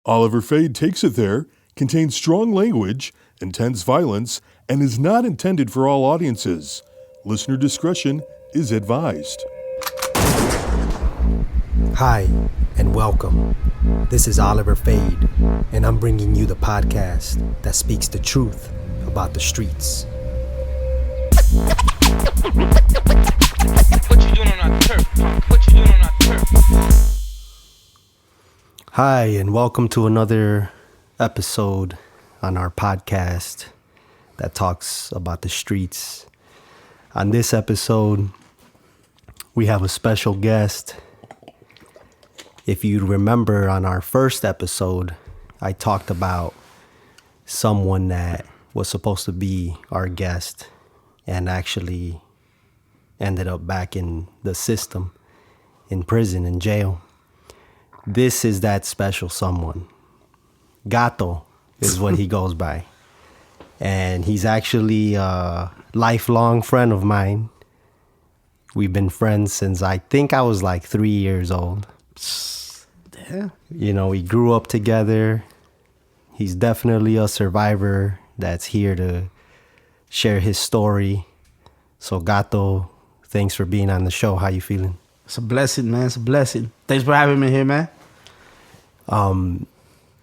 Oliver Fade takes it there, contains strong language, intense violence, and is not intended for all audiences. Listener discretion is advised. Hi, and welcome. This is Oliver Fade, and I'm bringing you the podcast that speaks the truth about the streets. What you doing on our turf? What you doing on our turf? Hi, and welcome to another episode on our podcast that talks about the streets. On this episode, we have a special guest. If you remember on our first episode, I talked about someone that was supposed to be our guest and actually ended up back in the system, in prison, in jail. This is that special someone. Gato is what he goes by. And he's actually a lifelong friend of mine. We've been friends since I think I was like 3 years old. Yeah. You know, we grew up together. He's definitely a survivor that's here to share his story. So Gato, thanks for being on the show. How you feeling? It's a blessing, man. It's a blessing. Thanks for having me here, man.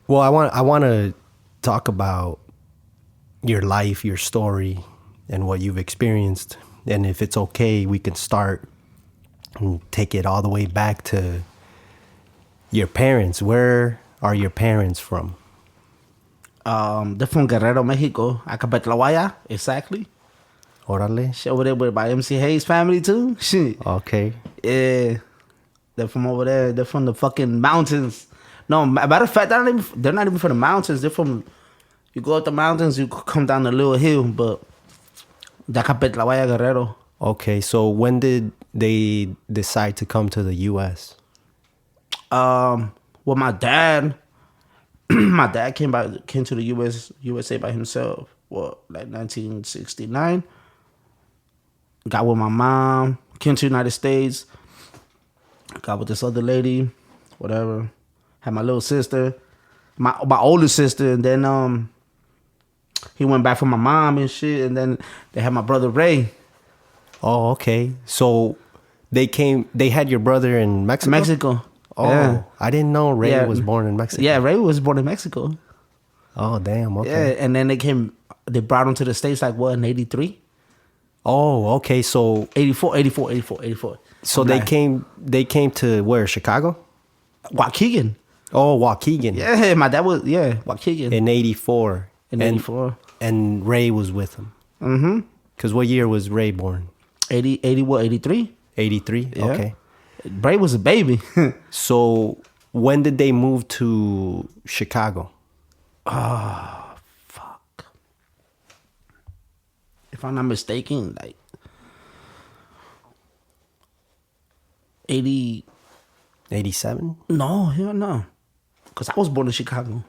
Well, I want to talk about your life, your story, and what you've experienced. And if it's okay, we can start and take it all the way back to your parents. Where are your parents from? They're from Guerrero, Mexico. Acapetlahuaya, exactly. Orale. Shit, over there with my MC Hayes family, too. Shit. Okay. Yeah. They're from over there. They're from the fucking mountains. No, matter of fact, they're not even from the mountains. They're from, you go up the mountains, you come down the little hill, but the Acapetlahuaya, Guerrero. Okay, so when did they decide to come to the U.S.? Well, my dad came to the USA by himself. What, like 1969? Got with my mom, came to the United States, got with this other lady, whatever. Had my little sister, my older sister, and then he went back for my mom and shit, and then they had my brother Ray. Oh, okay. So they had your brother in Mexico? Mexico. Oh, yeah. I didn't know Ray was born in Mexico. Yeah, Ray was born in Mexico. Oh, damn. Okay. Yeah, and then they brought him to the States like, what, in 83? Oh, okay. So 84. So they came to where? Chicago? Waukegan. Oh, Waukegan. Yeah, my dad was, Waukegan. In 84. In 84. And Ray was with him. Mm-hmm. Because what year was Ray born? 83? 83? Yeah. Okay. Ray was a baby. So when did they move to Chicago? Oh, fuck. If I'm not mistaken, like 80... 87? No, hell no. Because I was born in Chicago.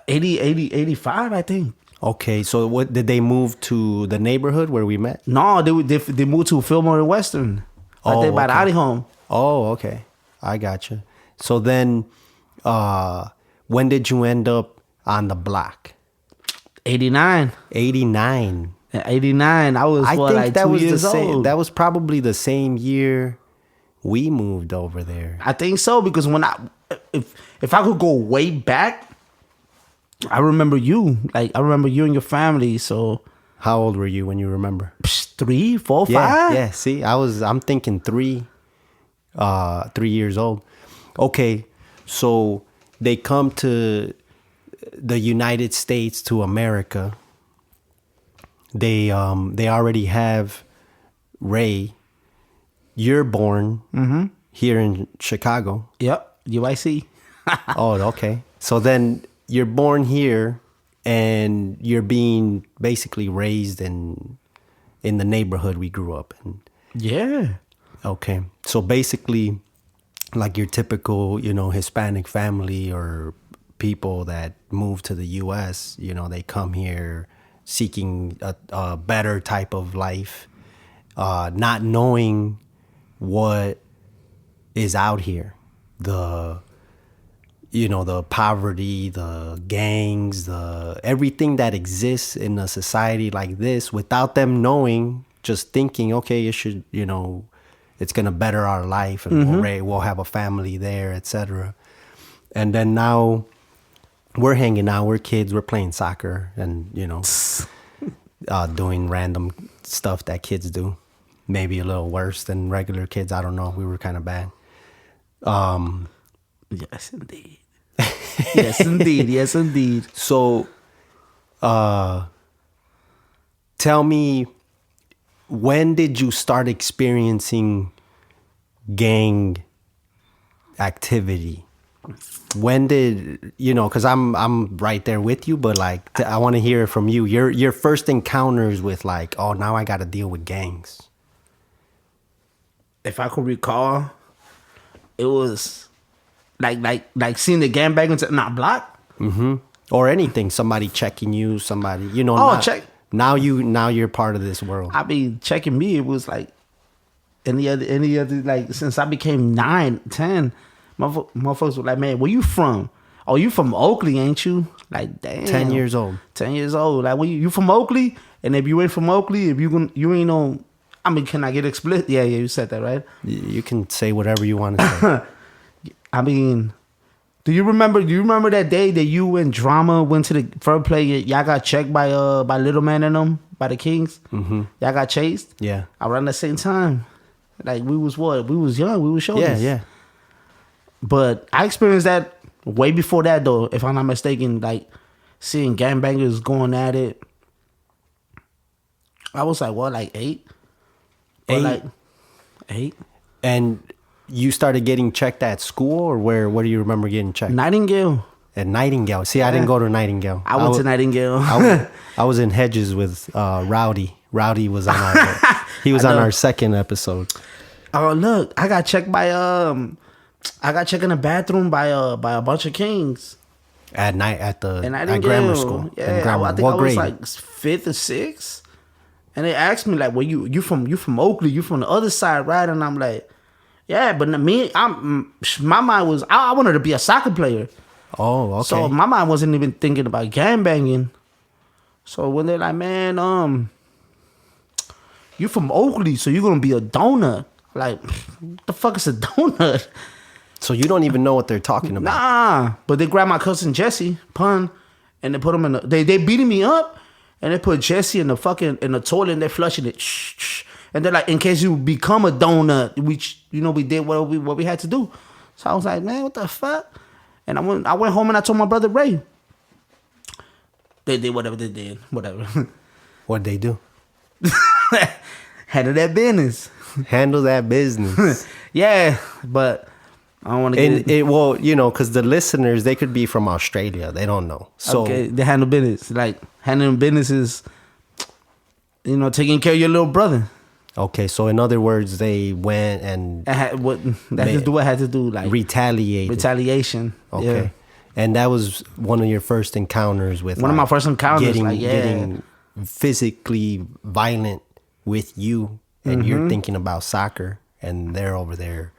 85, I think. Okay, so what did they move to the neighborhood where we met? No, they moved to Fillmore and Western. Right there by the Audi home. Oh, okay. I gotcha. So then, when did you end up on the block? 89. 89. 89. I was like that 2 was years the same. old. That was probably the same year we moved over there. I think so, because if I could go way back, I remember you. Like, I remember you and your family. So How old were you when you remember? 3, 4, 5. Yeah. See, I'm thinking 3 years old. Okay, so they come to the United States, to America. They already have Ray. You're born here in Chicago. Yep, UIC. Oh, okay. So then you're born here, and you're being basically raised in the neighborhood we grew up in. Yeah. Okay. So basically, like your typical, Hispanic family or people that move to the U.S., they come here seeking a better type of life. not knowing what is out here, the poverty, the gangs, the everything that exists in a society like this, without them knowing, just thinking, okay, it should, it's gonna better our life, and we'll have a family there, etc. And then now we're hanging out, we're kids, we're playing soccer, and doing random stuff that kids do. Maybe a little worse than regular kids. I don't know. We were kind of bad. Yes, indeed. Yes, indeed. Yes, indeed. So, tell me, when did you start experiencing gang activity? When did, because I'm right there with you, but like, I want to hear it from you. Your first encounters with like, oh, now I got to deal with gangs. If I could recall, it was like seeing the gangbangers in our block. Mm-hmm. Or anything, somebody checking you, somebody, check. Now you're part of this world. I mean, checking me, it was like any other, like, since I became 9, 10, motherfuckers were like, man, where you from? Oh, you from Oakley, ain't you? Like, damn. 10 years old. 10 years old. Like, you from Oakley? And if you ain't from Oakley, if you ain't no, I mean, can I get explicit? Yeah, you said that, right? You can say whatever you want to say. I mean, do you remember that day that you and Drama went to the first play? Y'all got checked by Little Man and them, by the Kings? Mm-hmm. Y'all got chased? Yeah. Around the same time. Like, we was what? We was young. We was shoulders. Yeah. But I experienced that way before that, though, if I'm not mistaken, like, seeing gangbangers going at it. I was like, what, like 8? Or like 8? And you started getting checked at school, or where do you remember getting checked? Nightingale. At Nightingale. See, I didn't go to Nightingale. I went to Nightingale. I was in Hedges with Rowdy. Rowdy was on our second episode. Oh, look, I got checked by I got checked in the bathroom by a bunch of Kings. At night at grammar school. Yeah, I think what I grade? was like 5th or 6th. And they asked me like, "Well, you from Oakley? You from the other side, right?" And I'm like, "Yeah," but my mind was I wanted to be a soccer player. Oh, okay. So my mind wasn't even thinking about gangbanging. So when they're like, "Man, you from Oakley, so you're gonna be a donut?" Like, what the fuck is a donut? So you don't even know what they're talking about. Nah, but they grabbed my cousin Jesse, pun, and they put him in they beating me up. And they put Jesse in the toilet and they're flushing it. And they're like, in case you become a donut, which, we did what we had to do. So I was like, man, what the fuck? And I went home and I told my brother Ray. They did whatever they did. Whatever. What'd they do? Handle that business. Handle that business. Yeah, but I don't want to get well, because the listeners, they could be from Australia. They don't know. So okay, they handle business. Like, handling business is, taking care of your little brother. Okay, so in other words, they went and had to do like retaliation. Okay, yeah. And that was one of your first encounters with one of my first encounters, getting physically violent with you, and you're thinking about soccer, and they're over there.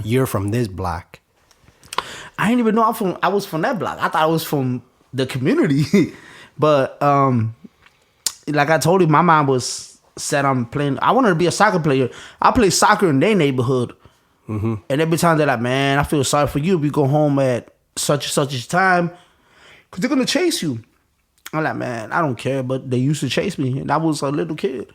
You're from this block. I didn't even know I was from that block. I thought I was from the community. But like I told you, my mind was set on playing. I wanted to be a soccer player. I play soccer in their neighborhood. Mm-hmm. And every time they're like, man, I feel sorry for you. We go home at such and such a time. Because they're going to chase you. I'm like, man, I don't care. But they used to chase me. And I was a little kid.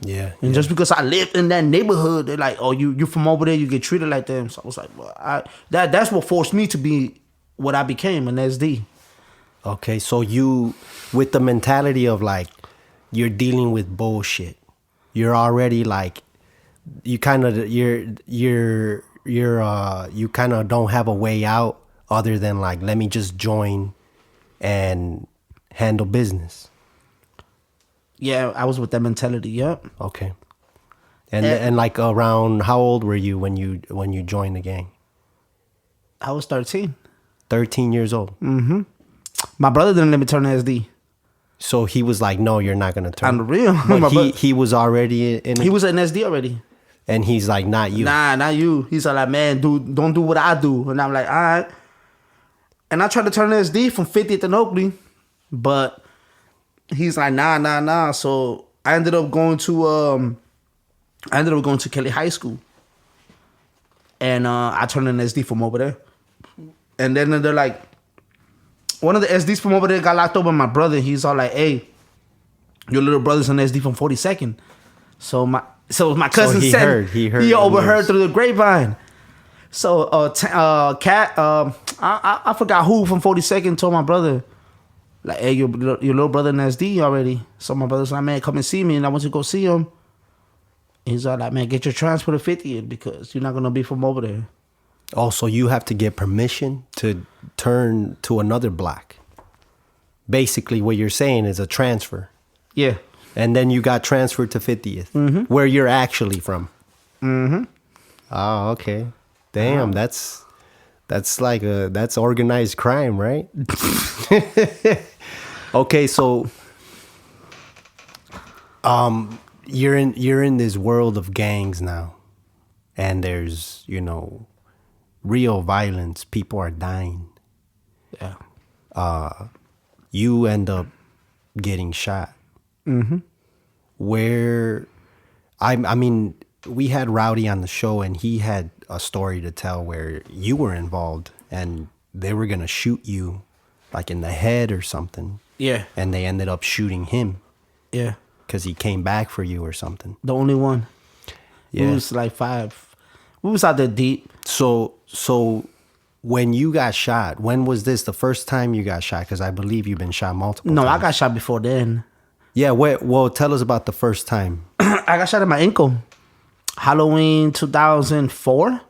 Yeah. And just because I lived in that neighborhood, they're like, oh, you from over there, you get treated like them. So I was like, well, that's what forced me to be what I became, an SD. Okay, so you, with the mentality of like, you're dealing with bullshit. You're already like, you kind of don't have a way out other than like, let me just join and handle business. Yeah, I was with that mentality. Yep. Okay. And like around how old were you when you joined the gang? I was 13. 13 years old. Mm-hmm. My brother didn't let me turn SD. So he was like, "No, you're not gonna turn." On the real. But he was already in. He was an SD already. And he's like, "Not you." Nah, not you. He's like, man, dude, don't do what I do. And I'm like, all right. And I tried to turn SD from 50th and Oakley, but he's like, nah. So I ended up going to Kelly High School, and I turned an SD from over there. And then they're like, one of the SDs from over there got locked up with my brother. He's all like, hey, your little brother's an SD from 42nd. So my cousin said he overheard through the grapevine. So I forgot who from 42nd told my brother, like, hey, your little brother in SD already. So my brother's like, man, come and see me, and I want to go see him. He's all like, man, get your transfer to 50th because you're not gonna be from over there. Oh, so you have to get permission to turn to another block. Basically, what you're saying is a transfer. Yeah. And then you got transferred to 50th, where you're actually from. Mm-hmm. Oh, okay. Damn, that's organized crime, right? Okay, so you're in this world of gangs now, and there's, real violence. People are dying. Yeah. You end up getting shot. Mm-hmm. Where, I mean, we had Rowdy on the show, and he had a story to tell where you were involved, and they were gonna shoot you, like in the head or something. Yeah. And they ended up shooting him. Yeah. Because he came back for you or something. The only one. Yeah. We was like 5. We was out there deep. So when you got shot, when was this the first time you got shot? Because I believe you've been shot multiple times. No, I got shot before then. Yeah, well, tell us about the first time. I got shot in my ankle. Halloween 2004.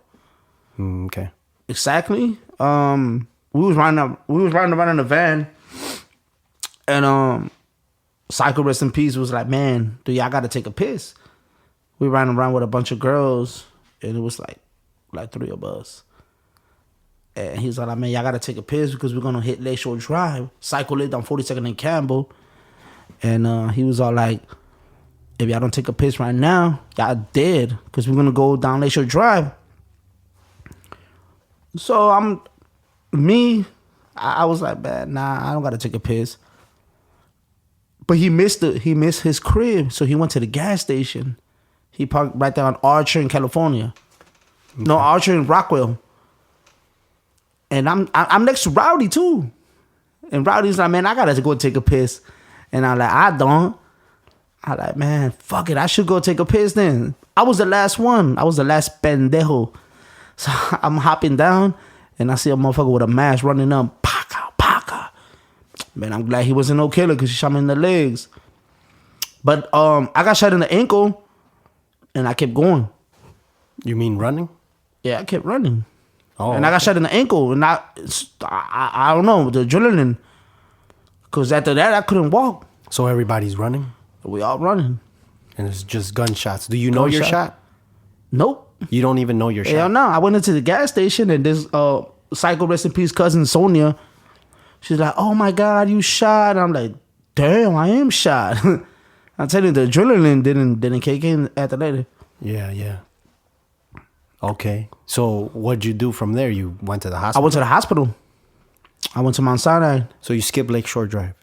Okay. Exactly. We was riding around in a van, and Psycho, rest in peace, was like, man, dude, y'all gotta take a piss. We ran around with a bunch of girls, and it was like 3 of us. And he's like, man, y'all gotta take a piss because we're gonna hit Lakeshore Drive. Psycho lived on 42nd and Campbell. And he was all like, if y'all don't take a piss right now, y'all dead because we're gonna go down Lakeshore Drive. So I was like, man, nah, I don't gotta take a piss. But he missed his crib, so he went to the gas station. He parked right there on Archer in California. Okay. No, Archer in Rockwell. And I'm next to Rowdy too. And Rowdy's like, man, I gotta go take a piss. And I'm like, I don't. I'm like, man, fuck it, I should go take a piss then. I was the last one. I was the last pendejo. So I'm hopping down, and I see a motherfucker with a mask running up. Paka. Man, I'm glad he wasn't no killer because he shot me in the legs. But I got shot in the ankle, and I kept going. You mean running? Yeah, I kept running. Oh, and I got shot in the ankle, and I don't know, the adrenaline. Because after that, I couldn't walk. So everybody's running? We all running. And it's just gunshots. Do you know you're shot? Nope. You don't even know you're shot? Hell no. I went into the gas station, and this Psycho, rest in peace, cousin Sonia, she's like, oh my God, you shot. I'm like, damn, I am shot. I'm telling you, the adrenaline didn't kick in after that. Yeah. Okay. So what'd you do from there? You went to the hospital? I went to the hospital. I went to Mount Sinai. So you skipped Lakeshore Drive?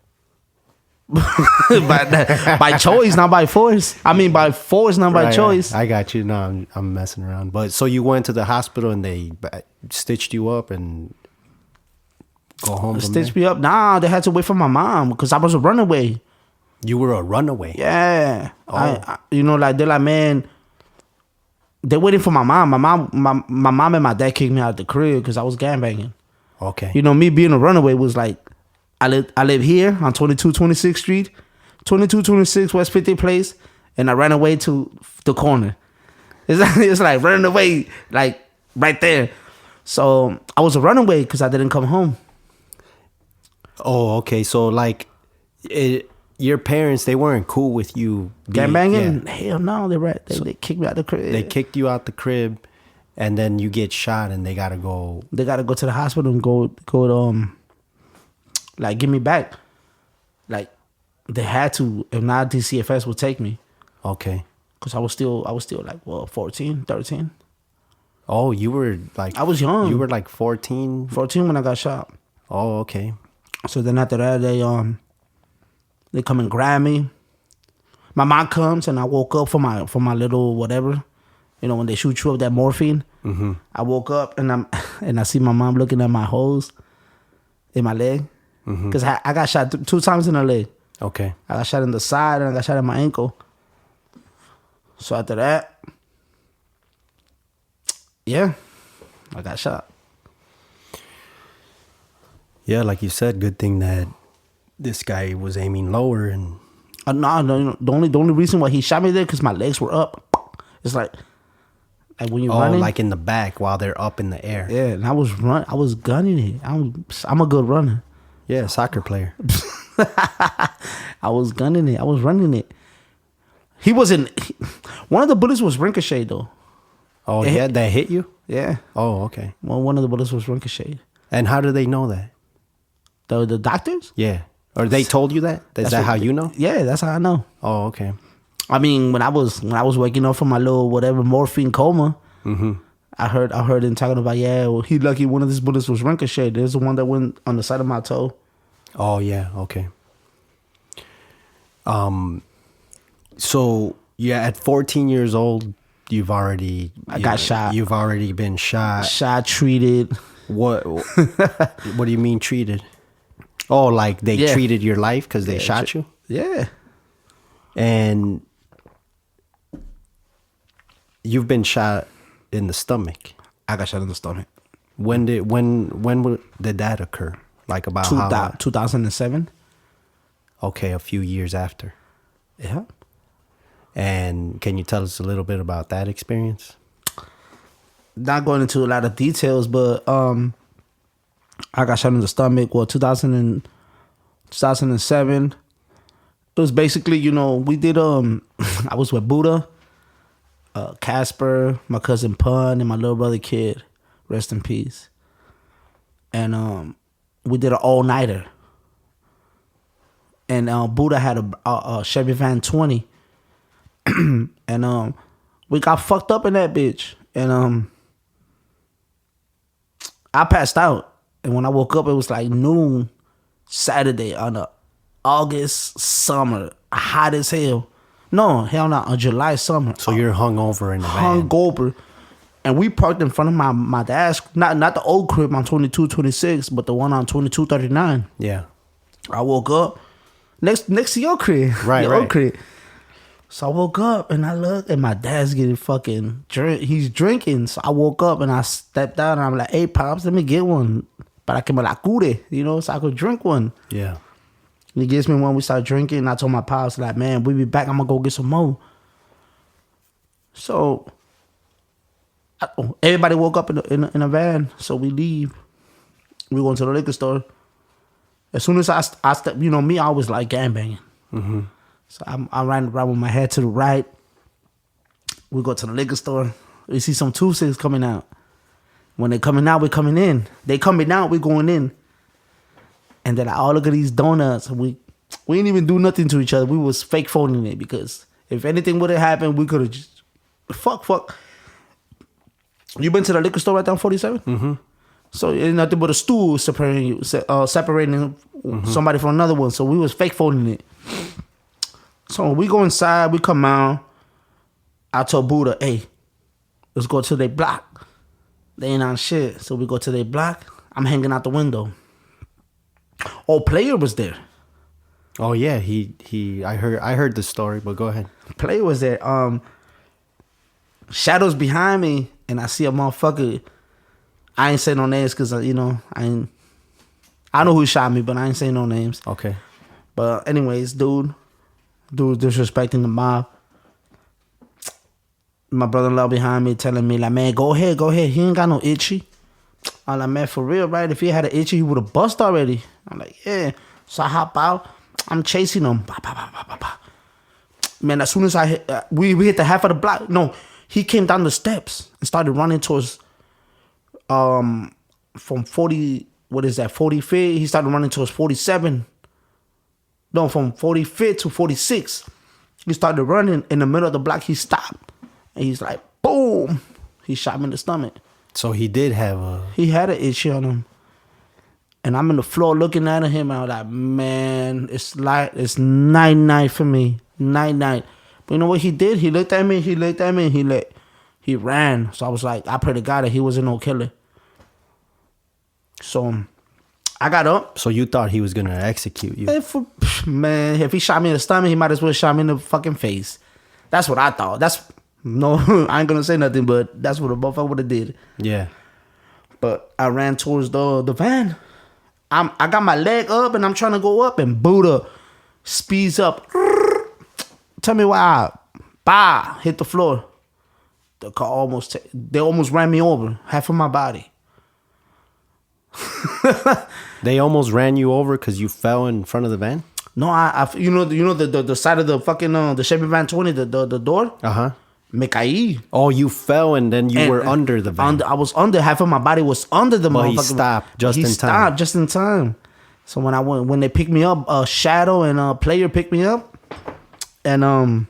by choice, not by force. I mean, by force, not by choice. I got you. No, I'm messing around. But so you went to the hospital and they stitched you up and go home. Stitched me up? Nah, they had to wait for my mom because I was a runaway. You were a runaway? Yeah. Oh. I they're like, man, they're waiting for my mom. My mom and my dad kicked me out of the crib because I was gangbanging. Okay. Me being a runaway was like, I live here on 2226th Street, 2226 West 50th Place, and I ran away to the corner. It's like running away, like right there. So I was a runaway because I didn't come home. Oh, okay. So like, your parents, they weren't cool with you gangbanging? Yeah. Hell no, they kicked me out the crib. They kicked you out the crib, and then you get shot, and they gotta go. They gotta go to the hospital and go like, give me back. Like, they had to. If not, DCFS would take me. Okay. Because I was still like, 14, 13. Oh, you were like... I was young. You were like 14? 14 when I got shot. Oh, okay. So then after that, they come and grab me. My mom comes and I woke up from my little whatever. You know, when they shoot you up that morphine. Mm-hmm. I woke up and I see my mom looking at my holes in my leg. Because I got shot 2 times in the leg. Okay. I got shot in the side and I got shot in my ankle. So after that, yeah, I got shot. Yeah, like you said, good thing that this guy was aiming lower and... No, the only reason why he shot me there because my legs were up. It's like when you're running. Like in the back while they're up in the air. Yeah, and I was gunning it. I'm a good runner. Yeah, soccer player. I was gunning it. I was running it. He wasn't. One of the bullets was ricochet though. Oh, yeah, that hit you? Yeah. Oh, okay. Well, one of the bullets was ricochet. And how do they know that? The doctors? Yeah. Or they told you that? Is that how you know? Yeah, that's how I know. Oh, okay. I mean, when I was waking up from my little whatever morphine coma, I heard him talking about, he lucky one of these bullets was ricochet. There's the one that went on the side of my toe. Oh, yeah, okay. So, yeah, at 14 years old, I got shot. You've already been shot. Shot, treated. What do you mean treated? Oh, like they treated your life because they shot you? Yeah. And you've been shot in the stomach. I got shot in the stomach. When did that occur? Like about 2007. Okay, a few years after. Yeah. And can you tell us a little bit about that experience? Not going into a lot of details, but I got shot in the stomach. Well, 2007. It was basically, we did. I was with Buddha, Casper, my cousin Pun, and my little brother Kid. Rest in peace. And we did an all-nighter. And Buddha had a Chevy Van 20. And we got fucked up in that bitch. And I passed out. And when I woke up, it was like noon Saturday on a August summer, hot as hell. No, hell not, a July summer. So you're hungover in the van. Hungover. And we parked in front of my dad's, not the old crib on 2226, but the one on 2239. Yeah. I woke up next to your crib. Right, your right. old crib. So I woke up and I looked and my dad's getting fucking he's drinking. So I woke up and I stepped out and I'm like, hey, Pops, let me get one. Para que me la cure, so I could drink one. Yeah. And he gives me one, we start drinking. And I told my Pops, like, man, we'll be back. I'm going to go get some more. So everybody woke up in a van. So we leave. We go into the liquor store. As soon as I step, me, I always like gangbanging. Mm-hmm. So I ran around with my head to the right. We go to the liquor store. We see some 2-6 coming out. When they coming out, we're coming in. They coming out, we're going in. And then look at these donuts. We didn't even do nothing to each other. We was fake phoning it because if anything would have happened, we could have just fuck. You been to the liquor store right down 47? Mm-hmm. So it's nothing but a stool separating somebody from another one. So we was fake phoning it. So we go inside, we come out. I told Buddha, hey, let's go to their block. They ain't on shit. So we go to their block. I'm hanging out the window. Oh, Player was there. Oh yeah, I heard the story, but go ahead. Player was there. Shadows behind me, and I see a motherfucker. I ain't say no names because I know who shot me, but I ain't saying no names. Okay. But anyways, dude disrespecting the mob. My brother-in-law behind me telling me, like, man, go ahead. He ain't got no itchy. I'm like, man, for real, right? If he had an itchy, he would have bust already. I'm like, yeah. So I hop out. I'm chasing him. Bah, bah, bah, bah, bah, bah. Man, as soon as I hit, we hit the half of the block. No, he came down the steps and started running towards, from 40, what is that, 40 feet? He started running towards 47. No, from 45th to 46th. He started running in the middle of the block. He stopped. And he's like, boom. He shot me in the stomach. So he did have a... He had an itch on him. And I'm in the floor looking at him. And I was like, man, it's night for me. Night. But you know what he did? He looked at me. And he ran. So I was like, I pray to God that he wasn't no killer. So I got up. So you thought he was going to execute you? If he shot me in the stomach, he might as well shot me in the fucking face. That's what I thought. No, I ain't gonna say nothing, but that's what a motherfucker would have did. Yeah. But I ran towards the van. I got my leg up and I'm trying to go up, and Buddha speeds up. Tell me why I hit the floor. The car they almost ran me over, half of my body. They almost ran you over because you fell in front of the van? No, you know the side of the fucking the Chevy Van 20, the door. Me caí. Oh, you fell and then you were under the van. I was under. Half of my body was under the motherfucker. He stopped just in time. He stopped just in time. So when they picked me up, Shadow and a player picked me up, and I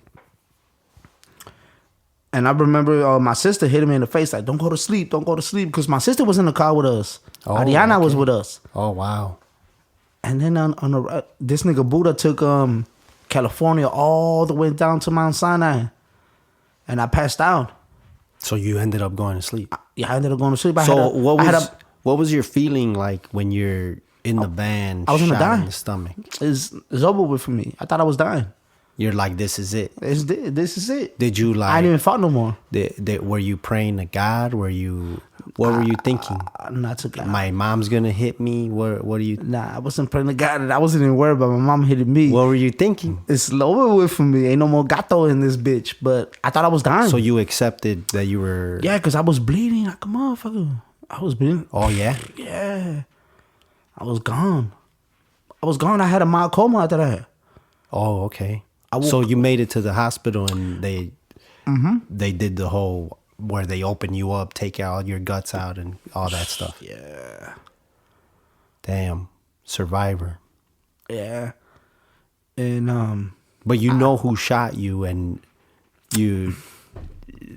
remember my sister hitting me in the face like, "Don't go to sleep, because my sister was in the car with us. Ariana was with us. Oh wow. And then this nigga Buddha took California all the way down to Mount Sinai. And I passed out. So you ended up going to sleep? Yeah, I ended up going to sleep. What was your feeling like when you're in the van? I was gonna die in the stomach. It's over with for me. I thought I was dying. You're like, this is it. This is it. Did you like? I didn't even fight no more. Were you praying to God? What were you thinking? Not to God. My mom's gonna hit me. What are you? Nah, I wasn't praying to God. I wasn't even worried about my mom hitting me. What were you thinking? It's over with for me. Ain't no more Gato in this bitch. But I thought I was dying. So you accepted that you were? Yeah, because I was bleeding like a motherfucker. I was bleeding. Oh yeah. Yeah. I was gone. I had a mild coma after that. Oh okay. So you made it to the hospital and they did the whole where they open you up, take all your guts out and all that stuff. Yeah. Damn. Survivor. Yeah. And but you know who shot you, and you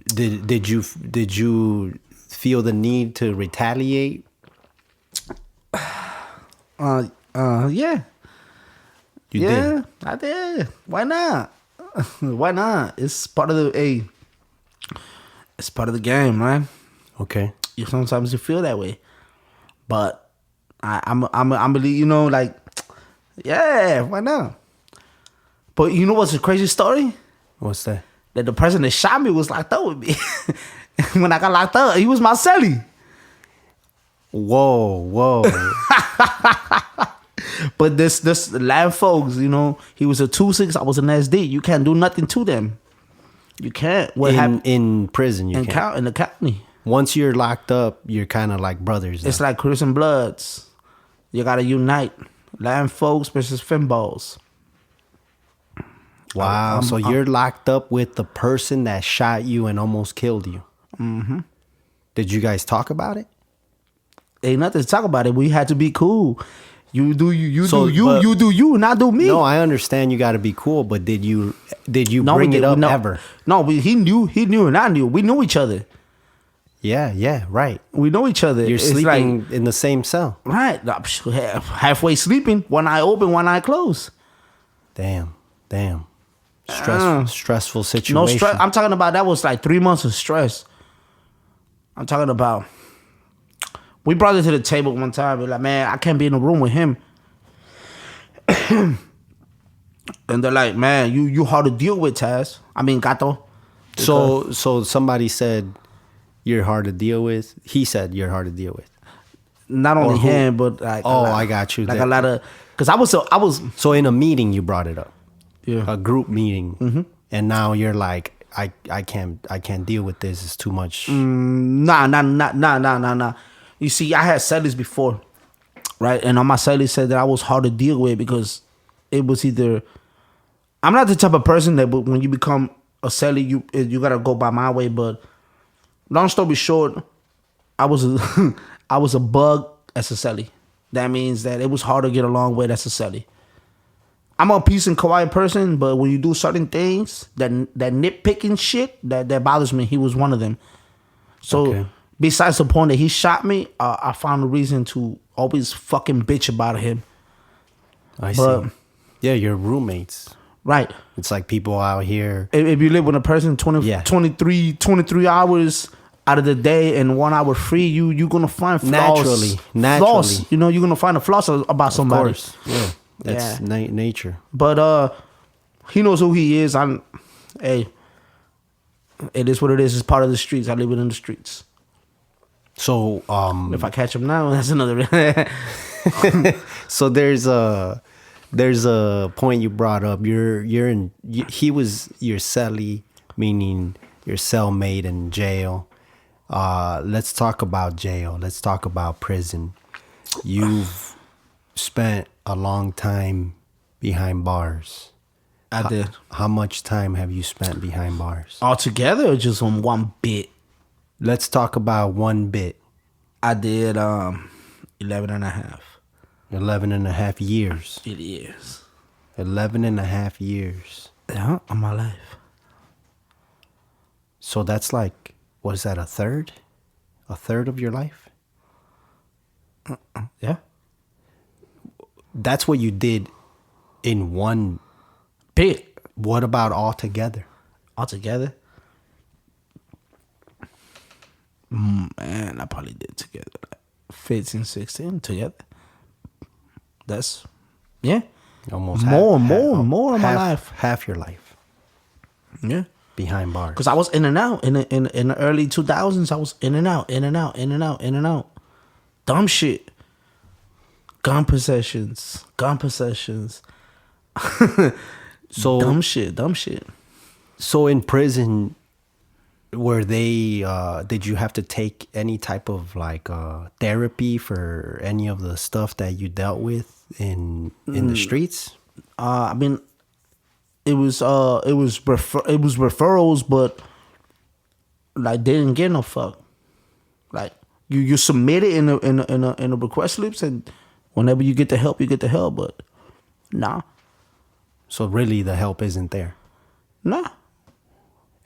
did you feel the need to retaliate? Yeah. You did? I did. Why not? Why not? It's part of the it's part of the game, man. Okay. Sometimes you feel that way, but I'm believe, you know, like, yeah, why not? But you know what's a crazy story? What's that? That the person that shot me was locked up with me. When I got locked up, he was my cellie. Whoa. But this lab folks, you know, he was a 2-6, I was an SD. You can't do nothing to them. You can't. In prison, you can't. In the county. Once you're locked up, you're kind of like brothers. It's like Crips and Bloods. You gotta unite. Land folks versus Finballs. Wow. So you're locked up with the person that shot you and almost killed you. Mm-hmm. Did you guys talk about it? Ain't nothing to talk about it. We had to be cool. You do you, not do me. No, I understand you got to be cool, but did you bring it up ever? No, he knew, and I knew. We knew each other. Yeah, right. We know each other. You're sleeping like, in the same cell. Right. Halfway sleeping, one eye open, one eye closed. Damn. Stressful situation. No stress. I'm talking about that was like 3 months of stress. I'm talking about, we brought it to the table one time. We're like, man, I can't be in the room with him. And they're like, man, you hard to deal with, Taz. I mean, Gato. So somebody said you're hard to deal with. He said you're hard to deal with. Not only him, but like. Oh, I got you. Like a lot of, because I was. So in a meeting, you brought it up. Yeah. A group meeting, and now you're like, I can't deal with this. It's too much. Nah. You see, I had said this before, right? And on my cellie said that I was hard to deal with because it was either, I'm not the type of person that when you become a cellie, you gotta go by my way. But long story short, I was a bug as a cellie. That means that it was hard to get along with as a cellie. I'm a peace and quiet person, but when you do certain things, that nitpicking shit, that bothers me. He was one of them. So Okay. besides the point that he shot me, I found a reason to always fucking bitch about him. I But- see. Yeah, you're roommates. Right. It's like people out here. If you live with a person 23 hours out of the day and 1 hour free, you're gonna find flaws. Naturally. Flaws. You know, you're gonna find a flaws about somebody. Of course. Yeah. That's nature. But he knows who he is. Hey, it is what it is. It's part of the streets. I live within the streets. So If I catch him now, that's another. so there's a point you brought up. He was your cellie, meaning your cellmate in jail. Let's talk about jail. Let's talk about prison. You've spent a long time behind bars. I did. How much time have you spent behind bars? Altogether or just on one bit? Let's talk about one bit. I did 11 and a half. 11 and a half years. It is. 11 and a half years. Yeah, of my life. So that's like, what is that, a third? A third of your life? Yeah. That's what you did in one. Bit. What about all together? Altogether? Man, I probably did together. Like 15, 16 together. That's, yeah. Almost more of my life. Half your life Yeah. behind bars. Because I was in and out. In the early 2000s, I was in and out. Dumb shit. Gun possessions. So Dumb shit. So in prison, were they? Did you have to take any type of like therapy for any of the stuff that you dealt with in the streets? I mean, it was referrals, but like they didn't get no fuck. Like you submit it in a request slips, and whenever you get the help, you get the help. But nah. So really, the help isn't there. Nah.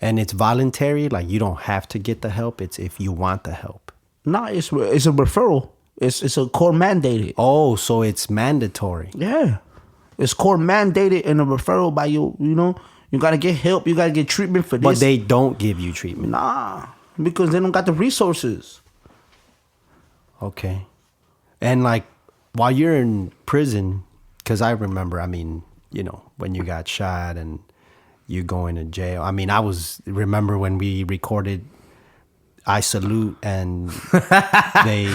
And it's voluntary, like you don't have to get the help. It's if you want the help. Nah, it's a referral. It's a court mandated. Oh, so it's mandatory. Yeah. It's court mandated and a referral by you. You know, you gotta get help. You gotta get treatment for this. But they don't give you treatment. Nah, because they don't got the resources. Okay. And like while you're in prison, because I remember, I mean, you know, when you got shot and you going to jail. I mean, remember when we recorded I Salute and they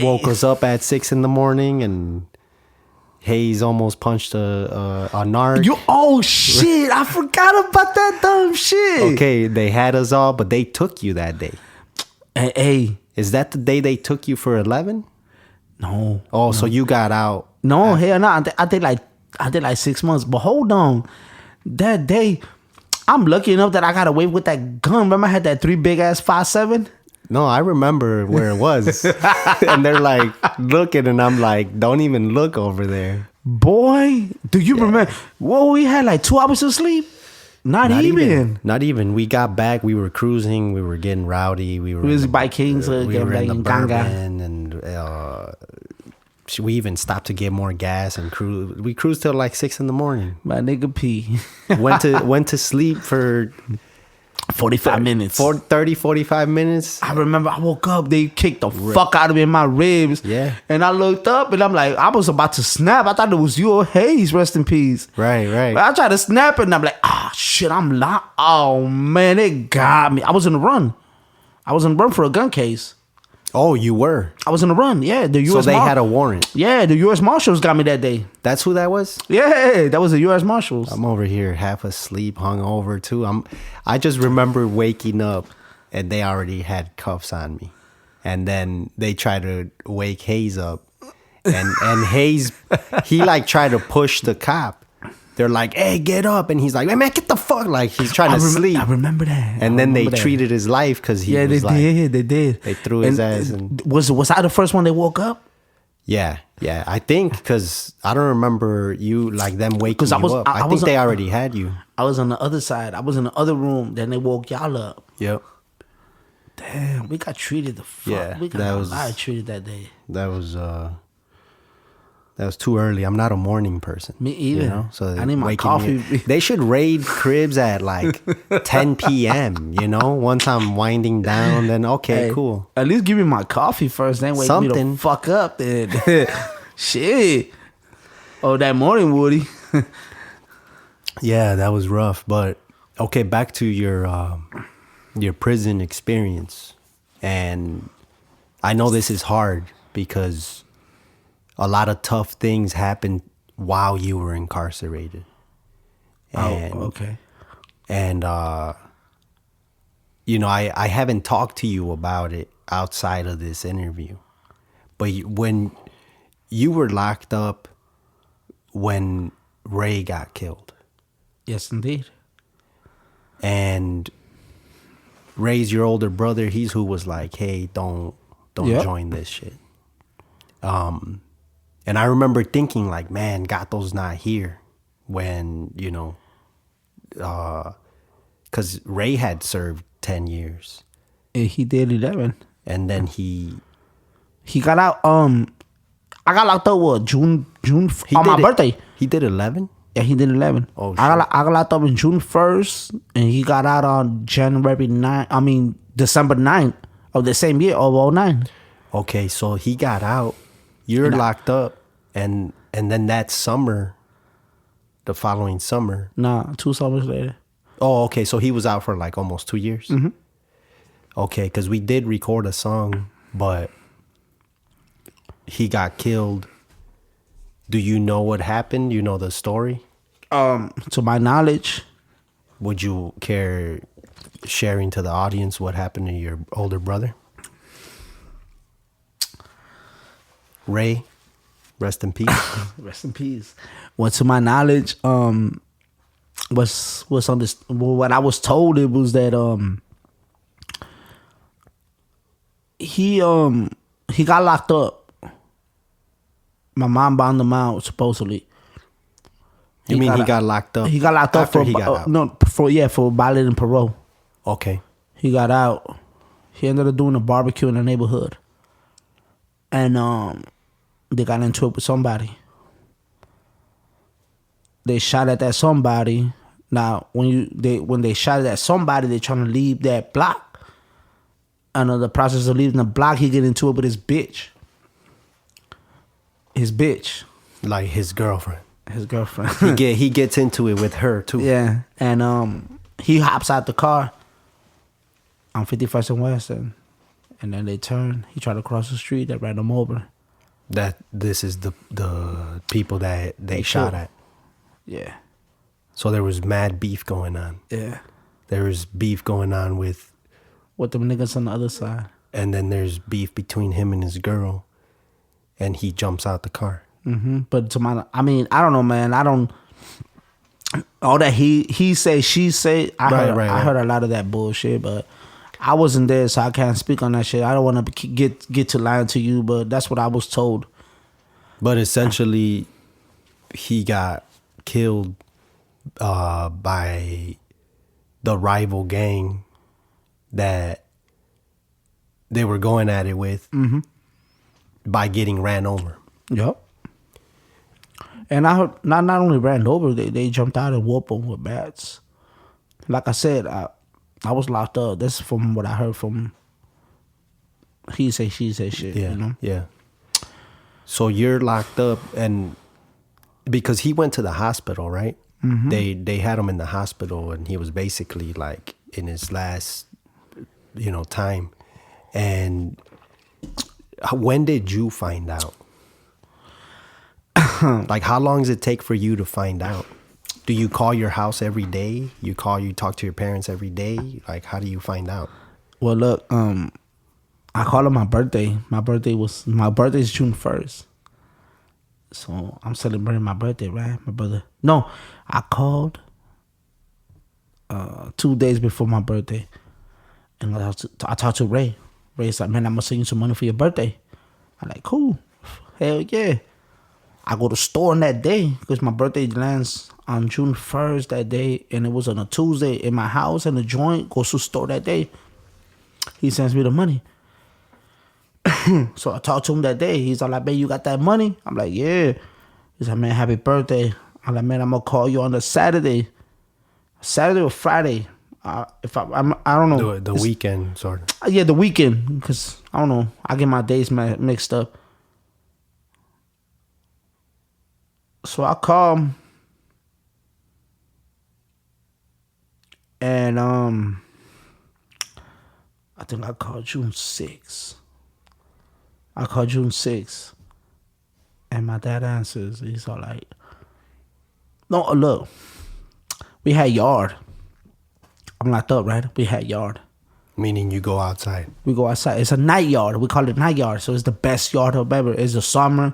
woke us up at 6 a.m. and Hayes almost punched a narc. Oh shit, I forgot about that dumb shit. Okay, they had us all, but they took you that day. Hey. Is that the day they took you for 11? No. Oh, no. So you got out. No, hell no. I did like 6 months. But hold on. That day, I'm lucky enough that I got away with that gun. Remember I had that 3 big ass 5.7? No, I remember where it was. And they're like looking and I'm like, don't even look over there. Boy, do you remember? Well, we had like 2 hours of sleep. Not even. Not even. We got back. We were cruising. We were getting rowdy. We was by Kings. We were in the Ganga. bourbon, and we even stopped to get more gas and cruise. We cruised till like 6 a.m. My nigga P. went to sleep for 45 minutes. 45 minutes. I remember I woke up, they kicked the fuck out of me in my ribs. Yeah. And I looked up and I'm like, I was about to snap. I thought it was you or Hayes, rest in peace. Right. But I tried to snap it and I'm like, shit, I'm locked. Oh man, it got me. I was in a run. For a gun case. Oh, you were? I was in a run, yeah. The U.S. So they had a warrant. Yeah, the U.S. Marshals got me that day. That's who that was? Yeah, that was the U.S. Marshals. I'm over here half asleep, hungover too. I just remember waking up and they already had cuffs on me. And then they tried to wake Hayes up. And Hayes, he like tried to push the cop. They're like, hey, get up. And he's like, hey, man, get the fuck. Like, he's trying to sleep. I remember that. And then they treated his life because he they did. They threw his ass. And was I the first one that woke up? Yeah. Yeah, I think because I don't remember you like them waking 'Cause you up. I think they already had you. I was on the other side. I was in the other room. Then they woke y'all up. Yep. Damn, we got treated the fuck. Yeah, We got that a was- lot treated that day. That was too early. I'm not a morning person. Me either. You know? So I need my waking me coffee. up- They should raid cribs at like 10 p.m. You know, once I'm winding down, then okay, Hey, cool. At least give me my coffee first. Then wake me Something. the fuck up. Then shit. Oh, that morning, Woody. Yeah, that was rough. But okay, back to your prison experience, and I know this is hard because a lot of tough things happened while you were incarcerated. And, Okay. And you know, I haven't talked to you about it outside of this interview, but when you were locked up when Ray got killed. Yes, indeed. And Ray's your older brother. He's who was like, "Hey, don't Yep. join this shit." And I remember thinking like, "Man, Gato's not here." When you know, because Ray had served 10 years, Yeah, he did 11. and then he He got out. I got locked up. What June on my did it- birthday. He did 11. Yeah, he did 11. Oh, I got locked up in June 1st, and he got out on January 9th. I mean December 9th of the same year of 09. Okay, so he got out. You're locked up, and then that summer, the following summer. Nah, 2 summers later. Oh, okay. So he was out for like almost 2 years. Mm-hmm. Okay, because we did record a song, but he got killed. Do you know what happened? You know the story? To my knowledge, Would you care sharing to the audience what happened to your older brother? Ray, rest in peace. rest in peace. Well, to my knowledge, what's on this? Well, what I was told it was that he got locked up. My mom bound him out supposedly. You mean he got locked up? He got locked up after for he got out? no for violating parole. Okay. He got out. He ended up doing a barbecue in the neighborhood, and they got into it with somebody. They shot at that somebody. Now, when they shot at somebody, they're trying to leave that block. And in the process of leaving the block, he get into it with his bitch. His bitch, Like his girlfriend. his girlfriend. He gets into it with her too. Yeah, and he hops out the car on 51st and Western, and then they turn. He tried to cross the street. They ran him over. That this is the people that they shot killed. at. Yeah, So there was mad beef going on. yeah. There was beef going on with, With them niggas on the other side. and then there's beef between him and his girl, and he jumps out the car. But to my, I mean, I don't know, man. I don't. All that he say, she say. I heard a lot of that bullshit, but I wasn't there, so I can't speak on that shit. I don't want to get to lying to you, but that's what I was told. But essentially, he got killed by the rival gang that they were going at it with by getting ran over. Yep. And I heard not only ran over, they jumped out and whooped them with bats. Like I said, I was locked up. That's from what I heard from he say, she say shit. Yeah, You know? yeah. So you're locked up, and because he went to the hospital, right? They had him in the hospital, and he was basically like in his last, time. And when did you find out? Like, how long does it take for you to find out? Do you call your house every day? You talk to your parents every day? Like, how do you find out? Well, look, I called on my birthday. My birthday is June 1st. So I'm celebrating my birthday, right? My brother. No, I called 2 days before my birthday. And I talked to Ray. Ray's like, man, I'm going to send you some money for your birthday. I'm like, cool. Hell yeah. I go to store on that day because my birthday lands on June 1st that day, and it was on a Tuesday in my house, and the joint goes to store that day. He sends me the money. So I talked to him that day. He's all like, man, you got that money? I'm like, yeah. He's like, man, happy birthday. I'm like, man, I'm going to call you on a Saturday or Friday. If I don't know. The weekend, sort of. Yeah, the weekend, because I don't know. I get my days mixed up. So I call him. And I think I called June 6th. And my dad answers. He's all like, no, look, we had yard. I'm locked up, right? We had yard. Meaning you go outside. We go outside. It's a night yard. We call it night yard. So it's the best yard of ever. It's the summer.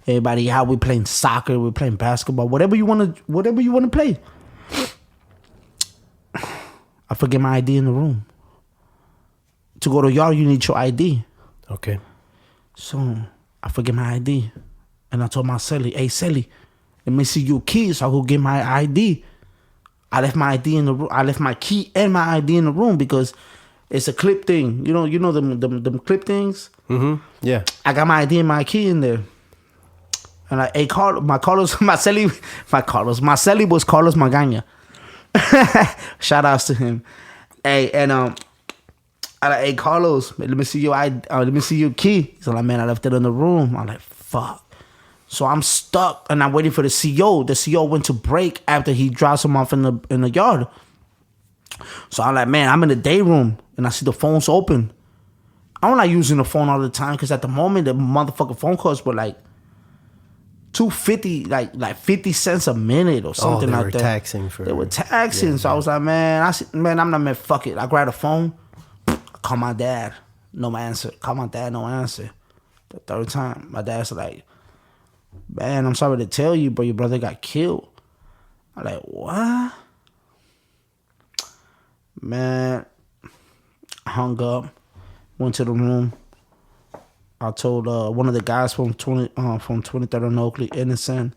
Everybody out. We playing soccer. We playing basketball. Whatever you want to play. I forget my ID in the room. To go to yard, you need your ID. Okay. So I forget my ID. And I told my celly, hey, celly, let me see your keys so I go get my ID. I left my ID in the room. I left my key and my ID in the room because it's a clip thing. You know them clip things? Mm-hmm. Yeah. I got my ID and my key in there. And like, hey, my celly was Carlos Magana. Shout outs to him. Hey, and I like, hey, Carlos, let me see your ID, let me see your key. He's like, man, I left it in the room. I'm like, fuck. So I'm stuck and I'm waiting for the CO. The CO went to break after he drops him off in the yard. So I'm like, man, I'm in the day room and I see the phone's open. I'm not using the phone all the time because at the moment the motherfucking phone calls were like $2.50, like 50 cents a minute or something like that. They were taxing. So I was like, man, I'm not, man, fuck it. I grabbed the phone, call my dad, no answer. Call my dad, no answer. The third time, my dad's like, man, I'm sorry to tell you, but your brother got killed. I'm like, what? Man, I hung up, went to the room. I told one of the guys from 23rd and Oakley, innocent.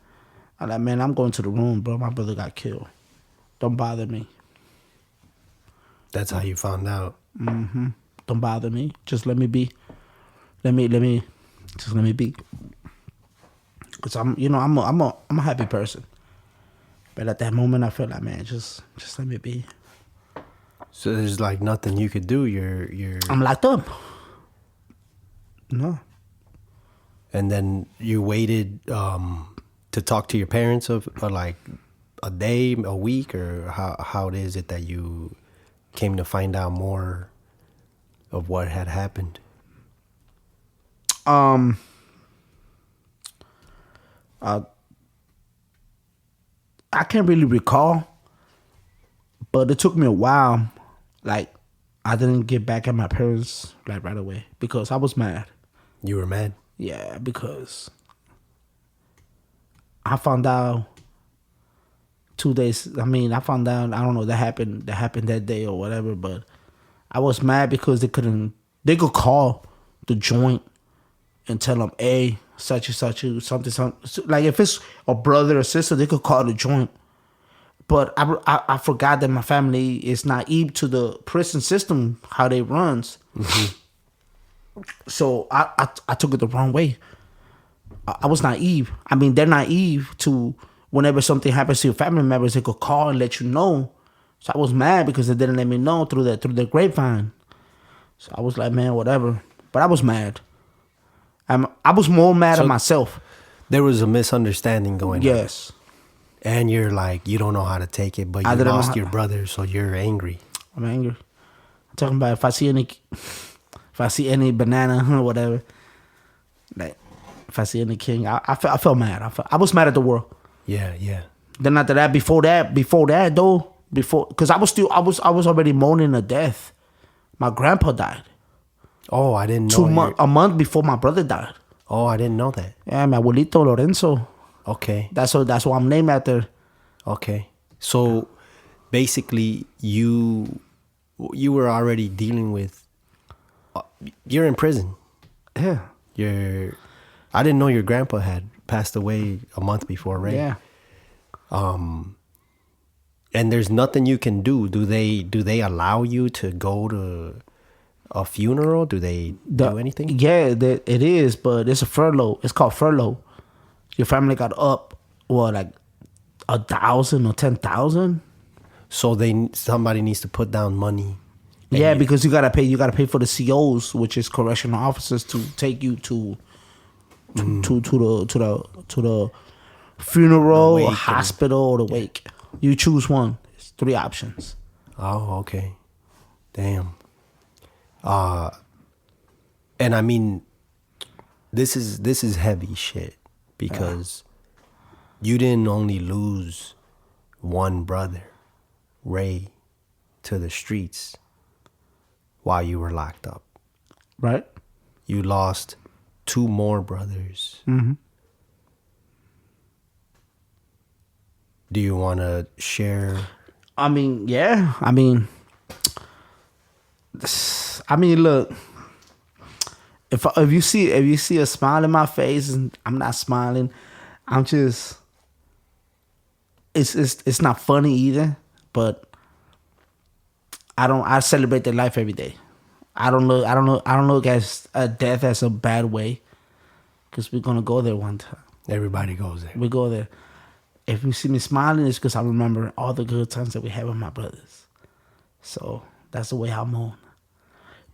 I'm like, man, I'm going to the room, bro. My brother got killed. Don't bother me. That's how you found out. Mm-hmm. Don't bother me. Just let me be. Just let me be. Cause I'm a happy person. But at that moment, I felt like, man, just let me be. So there's like nothing you could do. I'm locked up. No. And then you waited to talk to your parents of like a day, a week, or how is it that you came to find out more of what had happened? I can't really recall, but it took me a while. Like, I didn't get back at my parents like right away because I was mad. You were mad? Yeah, because I found out 2 days. I found out, I don't know, that happened that day or whatever, but I was mad because they could call the joint and tell them, hey, such and such, something. Like if it's a brother or sister, they could call the joint. But I forgot that my family is naive to the prison system, how they runs. Mm-hmm. So I took it the wrong way. I was naive. I mean, they're naive to whenever something happens to your family members, they could call and let you know. So I was mad because they didn't let me know through the grapevine. So I was like, man, whatever. But I was mad. I was more mad at myself. There was a misunderstanding going on. Yes. And you're like, you don't know how to take it, but you lost your brother, so you're angry. I'm angry. I'm talking about if I see any banana or whatever, like if I see any king, I felt mad. I was mad at the world. Yeah. Then after that, before that though, because I was already mourning the death. My grandpa died. Oh, I didn't know. A month before my brother died. Oh, I didn't know that. Yeah, my abuelito Lorenzo. Okay. That's what I'm named after. Okay. So basically you were already dealing with you're in prison. Yeah. I didn't know your grandpa had passed away a month before Ray. Yeah. And there's nothing you can do. Do they allow you to go to a funeral? Do they do anything? Yeah, it is, but it's a furlough. It's called furlough. Your family got up, like 1,000 or 10,000. So somebody needs to put down money. Yeah, because you gotta pay. You gotta pay for the COs, which is correctional officers, to take you to the funeral, The wake hospital, or the wake. You choose one. It's 3 options. Oh, okay. Damn. And I mean, this is heavy shit because you didn't only lose one brother, Ray, to the streets while you were locked up. Right? You lost 2 more brothers. Mm-hmm. Do you want to share? I mean, yeah. I mean, look. If you see a smile in my face, and I'm not smiling, I'm just. It's not funny either, but I celebrate their life every day. I don't look at death as a bad way, because we're gonna go there one time. Everybody goes there. We go there. If you see me smiling, it's because I remember all the good times that we had with my brothers. So that's the way I'm on.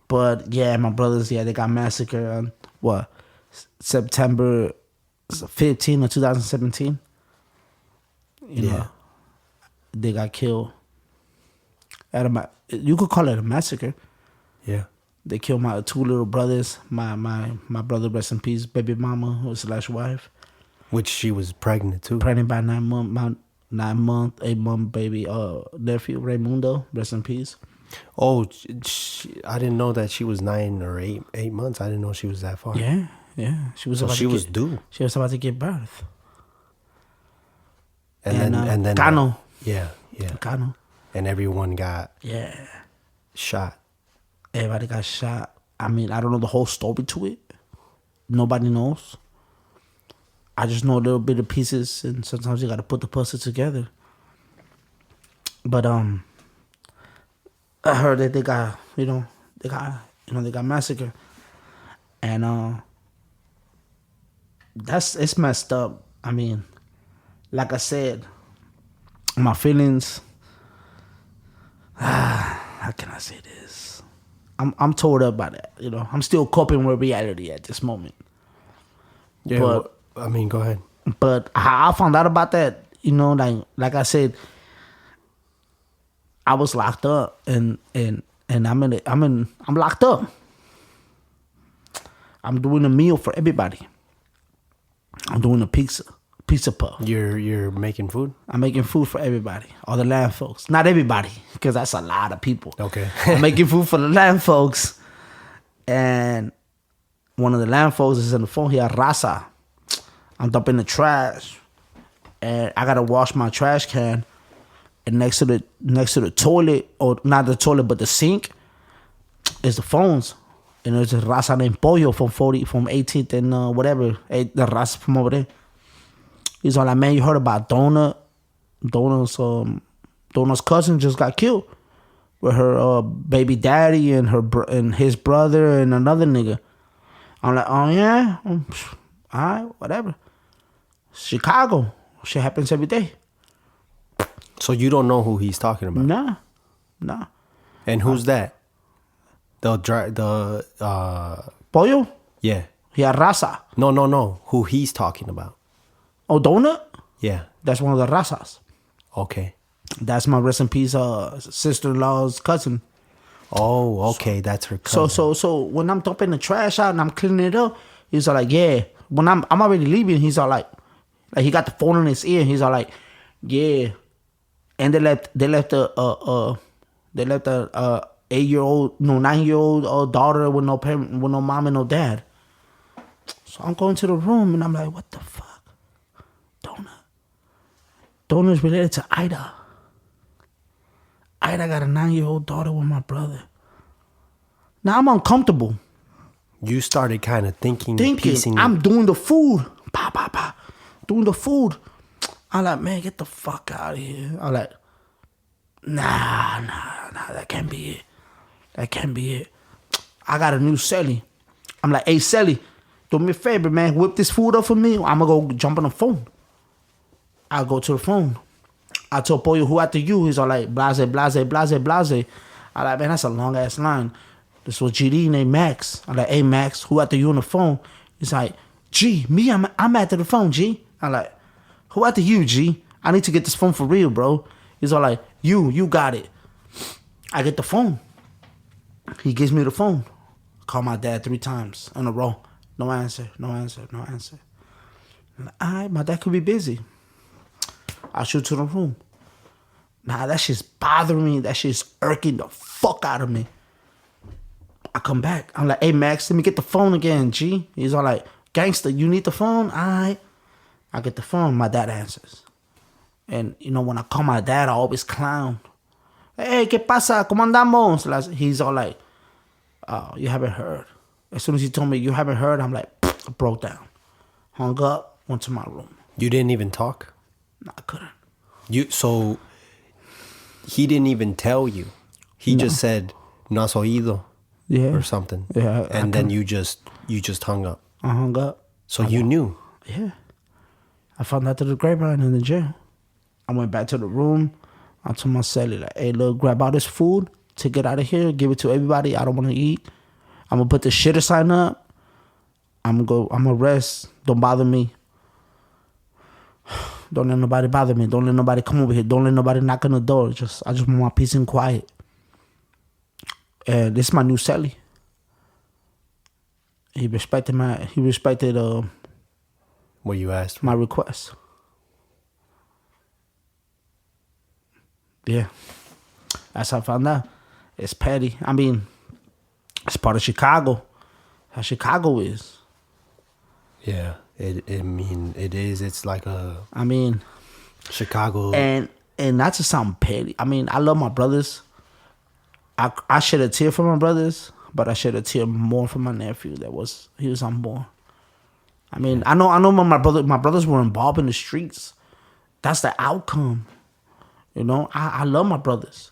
But yeah, my brothers, they got massacred on September 15 of 2017. You know, they got killed. You could call it a massacre. Yeah. They killed my 2 little brothers. My brother, rest in peace, baby mama / wife. Which she was pregnant too. Pregnant by 9 month, 8-month baby nephew Raymundo, rest in peace. Oh, I didn't know that she was 9 or 8 months. I didn't know she was that far. Yeah. She was due. She was about to give birth. And then Gato. Yeah. Gato. And everyone got shot. Everybody got shot. I mean, I don't know the whole story to it. Nobody knows. I just know a little bit of pieces, and sometimes you got to put the puzzle together. But I heard that they got massacred, and it's messed up. I mean, like I said, my feelings. How can I say this? I'm tore up by that. I'm still coping with reality at this moment. Yeah, but. I mean, go ahead. But how I found out about that, like I said, I was locked up, and I'm locked up. I'm doing a meal for everybody. I'm doing a pizza puff. You're making food? I'm making food for everybody, all the land folks. Not everybody, because that's a lot of people. Okay. I'm making food for the land folks, and one of the land folks is on the phone here, Raza. I'm dumping the trash, and I gotta wash my trash can. And next to the toilet, or not the toilet, but the sink, is the phones. And there's a raza named Pollo from 18th and whatever, the raza from over there. He's all like, man, you heard about Donut? Donut's cousin just got killed with her baby daddy and his brother and another nigga. I'm like, oh yeah, all right, whatever. Chicago, shit happens every day. So you don't know who he's talking about? Nah. And who's that? The Pollo? Yeah. Yeah, Raza. No. Who he's talking about? Oh, Donut? Yeah. That's one of the Razas. Okay. That's my rest in peace sister-in-law's cousin. Oh, okay. That's her cousin. So when I'm dumping the trash out and I'm cleaning it up, he's all like, yeah. When I'm already leaving, he's all like he got the phone in his ear. He's all like, yeah. And they left a 9-year-old daughter with no parent, with no mom and no dad. So I'm going to the room and I'm like, what the fuck? Donut's related to Ida. Ida got a 9-year-old daughter with my brother. Now I'm uncomfortable. You started kind of thinking, piecing. I'm doing the food. Pa, pa, pa. doing the food. I'm like, man, get the fuck out of here. I'm like, nah, that can't be it. That can't be it. I got a new celly. I'm like, hey, celly, do me a favor, man. Whip this food up for me. I'm going to go jump on the phone. I go to the phone. I told Pollo, who after you? He's all like, blase, blase, blase, blase. I'm like, man, that's a long-ass line. This was GD named Max. I'm like, hey, Max, who after you on the phone? He's like, G, me, I'm after the phone, G. I'm like, who after you, G? I need to get this phone for real, bro. He's all like, you got it. I get the phone. He gives me the phone. Call my dad 3 times in a row. No answer, no answer, no answer. I'm like, all right, my dad could be busy. I shoot to the room. Nah, that shit's bothering me. That shit's irking the fuck out of me. I come back. I'm like, hey, Max, let me get the phone again, G. He's all like, gangster, you need the phone? All right. I get the phone. My dad answers. And, you know, when I call my dad, I always clown. Hey, ¿qué pasa? ¿Cómo andamos? He's all like, oh, you haven't heard. As soon as he told me you haven't heard, I'm like, I broke down. Hung up, went to my room. You didn't even talk? No, I couldn't. So he didn't even tell you. He just said, no has oído. Yeah. Or something. Yeah. And then you just hung up. I hung up. So you knew. Yeah. I found out through the grapevine in the jail. I went back to the room. I told my celly, like, hey, look, grab all this food, take it out of here, give it to everybody. I don't want to eat. I'm going to put the shitter sign up. I'm going to rest. Don't bother me. Don't let nobody bother me. Don't let nobody come over here. Don't let nobody knock on the door. I just want my peace and quiet. And this is my new celly. He respected What you asked for. my request. Yeah. That's how I found out. It's petty. I mean, it's part of Chicago. How Chicago is. Yeah. It is. It's like a I mean, Chicago. and not to sound petty. I mean, I love my brothers. I shed a tear for my brothers, but I shed a tear more for my nephew he was unborn. I mean, I know when my brothers were involved in the streets. That's the outcome. You know, I love my brothers.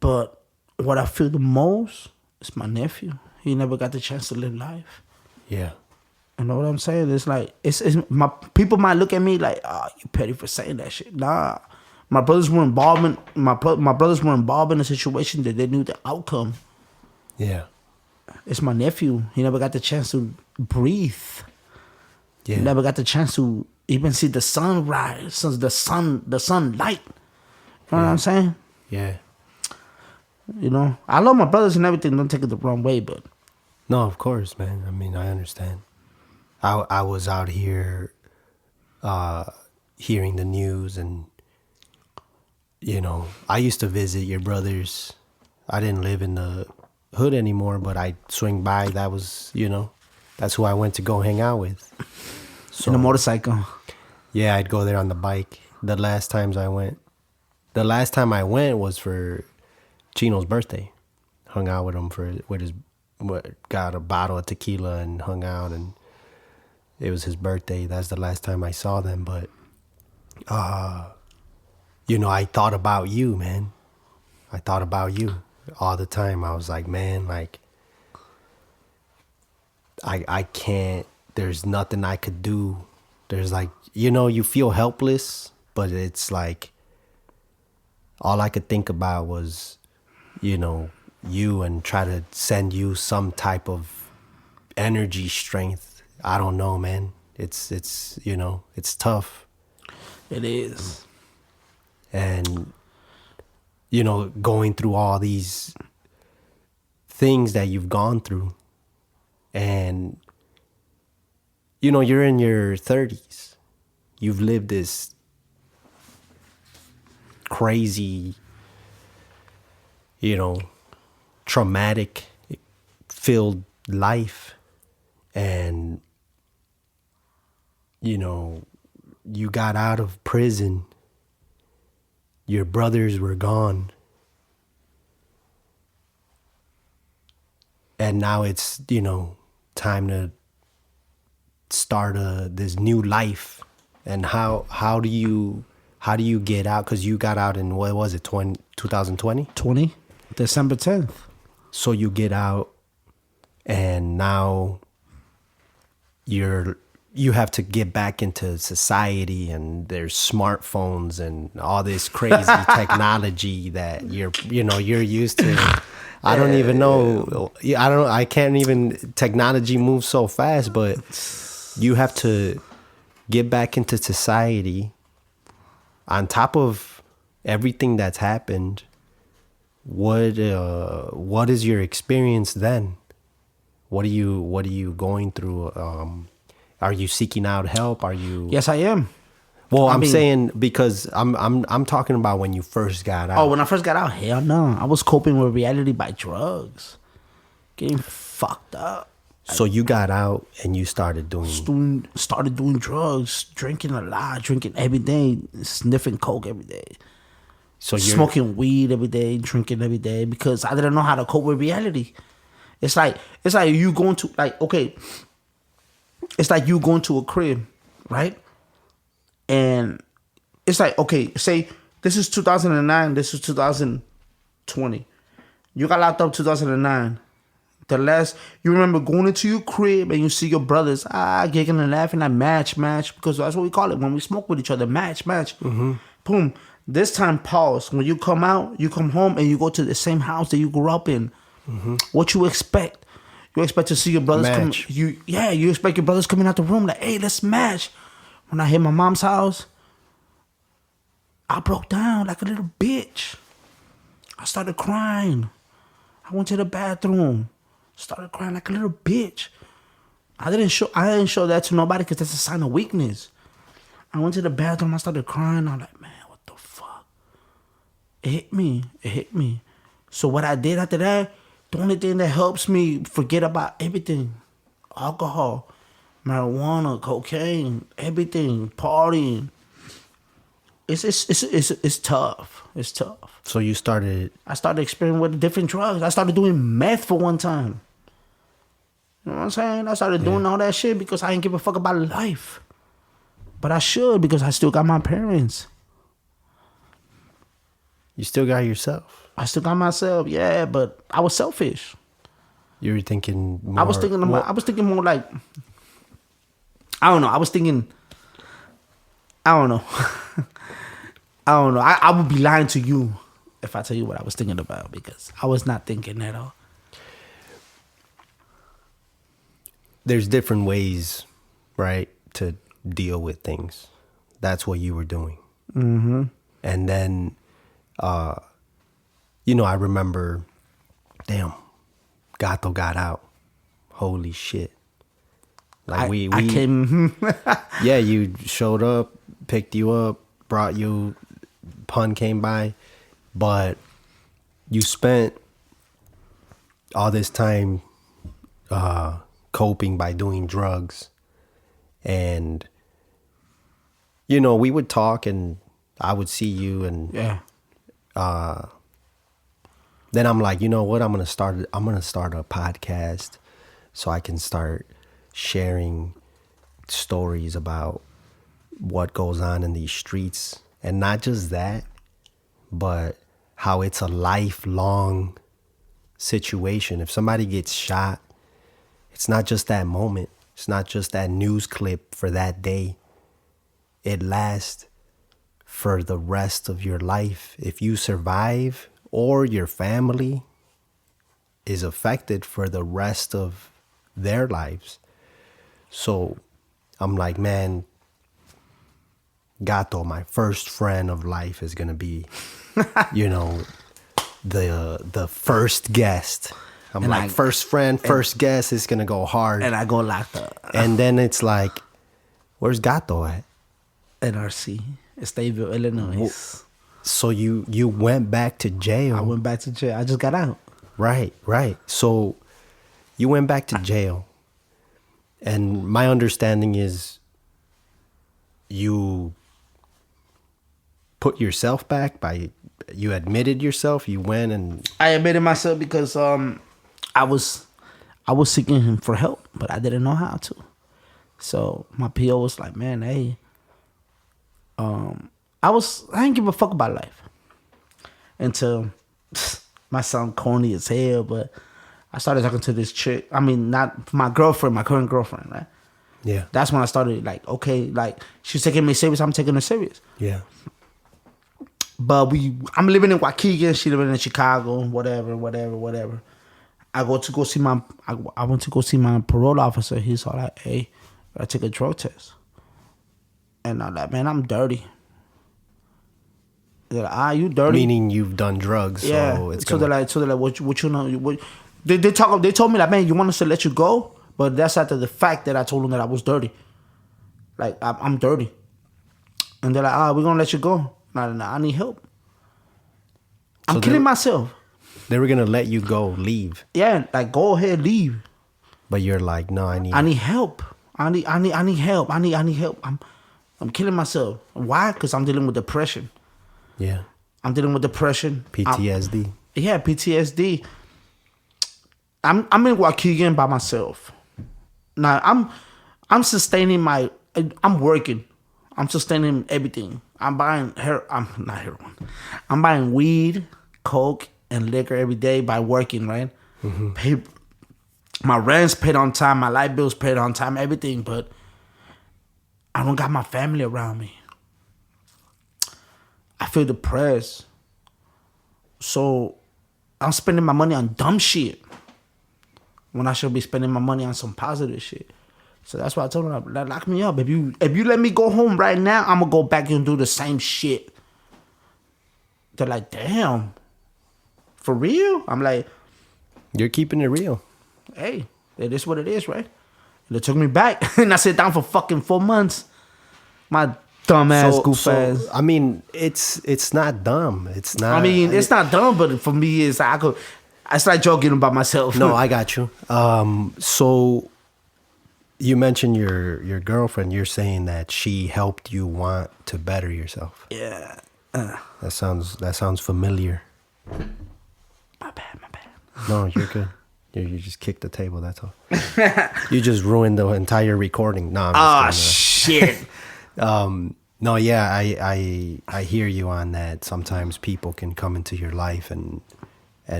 But what I feel the most is my nephew. He never got the chance to live life. Yeah. You know what I'm saying? It's like it's my people might look at me like, oh, you petty for saying that shit. Nah. My brothers were involved in a situation that they knew the outcome. Yeah. It's my nephew. He never got the chance to breathe. Yeah. He never got the chance to even see the sunrise, the sunlight. You know what I'm saying? Yeah. You know, I love my brothers and everything. Don't take it the wrong way, but No, of course, man. I mean, I understand. I was out here hearing the news, and you know, I used to visit your brothers. I didn't live in the hood anymore, but I'd swing by. That was, you know, that's who I went to go hang out with. So, in a motorcycle. yeah, I'd go there on the bike. The last time I went was for Chino's birthday. Hung out with him got a bottle of tequila and hung out, and it was his birthday. That's the last time I saw them. But, you know, I thought about you, man. I thought about you all the time. I was like, man, like, I can't, there's nothing I could do. There's like, you know, you feel helpless, but it's like, all I could think about was, you know, you, and try to send you some type of energy, strength. I don't know, man. It's you know, it's tough. It is. And, you know, going through all these things that you've gone through, and, you know, you're in your 30s. You've lived this crazy, you know, traumatic filled life, and, you know, you got out of prison, your brothers were gone, and now it's, you know, time to start this new life, and how do you get out? Because you got out in, what was it, 2020? December 10th. So you get out, and now you have to get back into society, and there's smartphones and all this crazy technology that you're used to. I don't even know. I can't even. Technology moves so fast, but you have to get back into society. On top of everything that's happened, what is your experience then? What are you going through? Are you seeking out help? Are you? Yes, I am. Well, I'm saying, because I'm talking about when you first got out. Oh, when I first got out, hell no. I was coping with reality by drugs. Getting fucked up. So you got out and you started doing drugs, drinking a lot, drinking every day, sniffing coke every day. So you're smoking weed every day, drinking every day, because I didn't know how to cope with reality. It's like you going to, like, okay, it's like you going to a crib, right? And it's like, okay, say this is 2009, this is 2020. You got locked up 2009. You remember going into your crib and you see your brothers giggling and laughing at match, because that's what we call it when we smoke with each other, match. Mm-hmm. Boom. This time, pause. When you come out, you come home and you go to the same house that you grew up in. Mm-hmm. What you expect? You expect to see your brothers come. You expect your brothers coming out the room like, hey, let's match. When I hit my mom's house, I broke down like a little bitch. I started crying. I went to the bathroom. Started crying like a little bitch. I didn't show that to nobody because that's a sign of weakness. I went to the bathroom. I started crying. I'm like, man, what the fuck? It hit me. So what I did after that, the only thing that helps me forget about everything, alcohol, marijuana, cocaine, everything, partying. It's tough. It's tough. So I started experimenting with different drugs. I started doing meth for one time. You know what I'm saying? I started doing all that shit because I didn't give a fuck about life. But I should, because I still got my parents. You still got yourself. I still got myself, yeah, but I was selfish. You were thinking more... I was thinking more like... I don't know. I don't know. I would be lying to you if I tell you what I was thinking about, because I was not thinking at all. There's different ways, right, to deal with things. That's what you were doing. Mm-hmm. And then, I remember, damn, Gato got out. Holy shit. Like I came... Yeah, you showed up, picked you up, brought you, Pun came by, but you spent all this time coping by doing drugs. And, we would talk and I would see you, and then I'm like, you know what, I'm gonna start a podcast so I can start sharing stories about what goes on in these streets. And not just that, but how it's a lifelong situation. If somebody gets shot, it's not just that moment. It's not just that news clip for that day. It lasts for the rest of your life. If you survive, or your family is affected for the rest of their lives. So I'm like, man, Gato, my first friend of life, is gonna be, the first guest. I'm like, first friend, first guest is gonna go hard. And I go locked up. And then it's like, where's Gato at? NRC, Stateville, Illinois. So you went back to jail. I went back to jail. I just got out. Right. So you went back to jail. And my understanding is you put yourself back you admitted yourself. You went and... I admitted myself because I was seeking him for help, but I didn't know how to. So my PO was like, man, hey, I didn't give a fuck about life until my sound corny as hell, but I started talking to this chick. I mean, not my girlfriend, my current girlfriend, right? Yeah. That's when I started like, okay, like she's taking me serious, I'm taking her serious. Yeah. But I'm living in Waukegan, she living in Chicago, whatever. I went to go see my parole officer. He's all like, hey, I take a drug test. And I'm like, man, I'm dirty. They're like, you dirty? Meaning you've done drugs, Yeah. so it's so they're like, what you know? They told me like, man, you want us to let you go? But that's after the fact that I told them that I was dirty. Like, I'm dirty. And they're like, we're gonna let you go. Nah, I need help. I'm killing myself. They were gonna let you go, leave. Yeah, like go ahead, leave. But you're like, no, I need help. I need help. I need help. I'm killing myself. Why? Because I'm dealing with depression. Yeah. I'm dealing with depression. PTSD. PTSD. I'm in Waukegan by myself. Now I'm sustaining I'm working. I'm sustaining everything. I'm not heroin. I'm buying weed, coke, and liquor every day by working, right? Mm-hmm. My rent's paid on time, my light bill's paid on time, everything, but I don't got my family around me. I feel depressed. So I'm spending my money on dumb shit when I should be spending my money on some positive shit. So that's why I told them, lock me up. If you let me go home right now, I'm gonna go back and do the same shit. They're like, damn, for real? I'm like, you're keeping it real. Hey, it is what it is, right? And they took me back, and I sat down for fucking 4 months. My dumb ass, goof ass. I mean, it's not dumb. It's not. I mean, it's not dumb, but for me, it's like joking about myself. No, I got you. So you mentioned your girlfriend. You're saying that she helped you want to better yourself. Yeah. That sounds familiar. My bad. No, you're good. You just kicked the table. That's all. You just ruined the entire recording. No, I'm just shit. No, yeah, I hear you on that. Sometimes people can come into your life and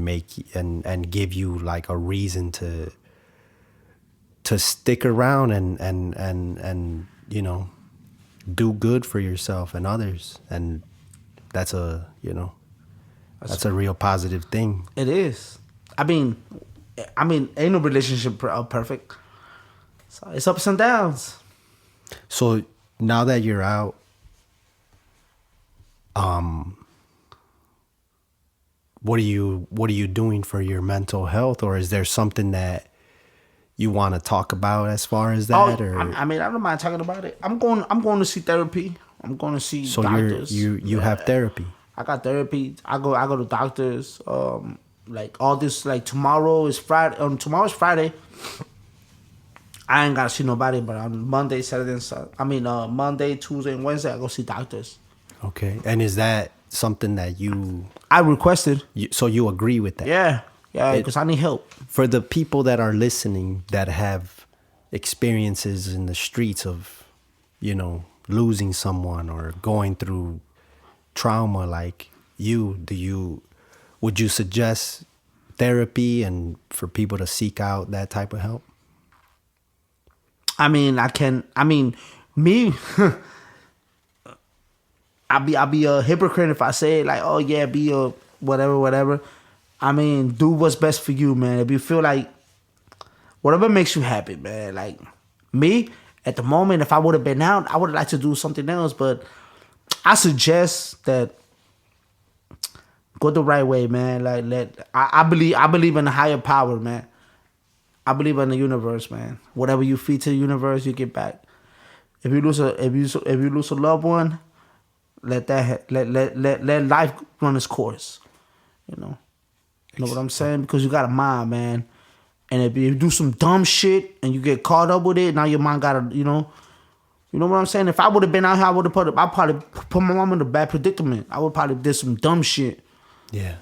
make and give you like a reason to stick around and you know, do good for yourself and others, and that's a real positive thing. It is. I mean, ain't no relationship perfect. So it's ups and downs. So now that you're out, what are you doing for your mental health, or is there something that you want to talk about as far as that? I mean, I don't mind talking about it. I'm going to see therapy. I'm going to see doctors. You have therapy. I got therapy. I go to doctors. Like all this. Like tomorrow is Friday. Tomorrow's Friday. I ain't gotta see nobody, but on Monday, Saturday, and Sunday. Monday, Tuesday, and Wednesday, I go see doctors. Okay, and is that something that I requested? So you agree with that? Yeah, because I need help. For the people that are listening that have experiences in the streets of, losing someone or going through trauma like would you suggest therapy and for people to seek out that type of help? Me, I'll be a hypocrite if I say like, oh yeah, be a whatever. I mean, do what's best for you, man. If you feel like whatever makes you happy, man. Like me, at the moment, if I would have been out, I would have liked to do something else. But I suggest that go the right way, man. Like I believe in a higher power, man. I believe in the universe, man. Whatever you feed to the universe, you get back. If you lose a loved one, let life run its course. You know what I'm saying? Because you got a mind, man. And if you do some dumb shit and you get caught up with it, now your mind gotta, you know what I'm saying? If I would have been out here, I probably put my mom in a bad predicament. I would probably did some dumb shit. Yeah.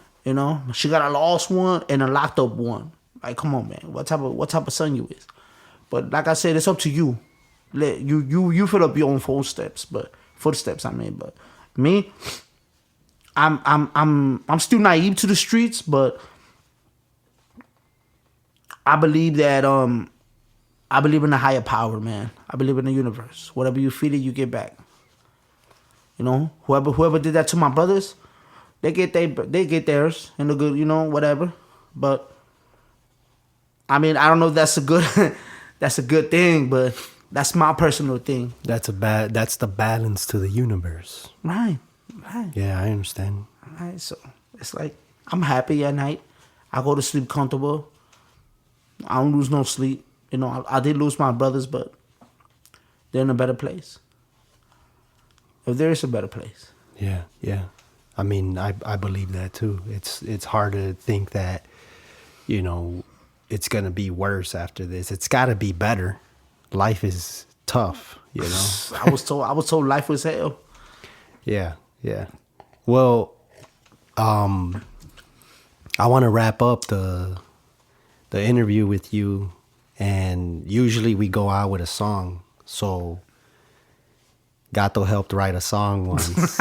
She got a lost one and a locked up one. Like, come on, man. What type of son you is? But like I said, it's up to you. You fill up your own footsteps. But me, I'm still naive to the streets, but I believe that I believe in a higher power, man. I believe in the universe. Whatever you feed it, you get back. You know, whoever did that to my brothers, they get theirs and the good, you know, whatever. But I mean, I don't know if that's a good thing, but that's my personal thing. That's the balance to the universe. Right. Yeah, I understand. Right. So it's like I'm happy at night. I go to sleep comfortable. I don't lose no sleep. You know, I did lose my brothers, but they're in a better place. If there is a better place. Yeah. I mean, I believe that too. It's hard to think that, you know, it's gonna be worse after this. It's gotta be better. Life is tough, you know. I was told life was hell. Yeah. Well, I want to wrap up the interview with you, and usually we go out with a song. So Gato helped write a song once,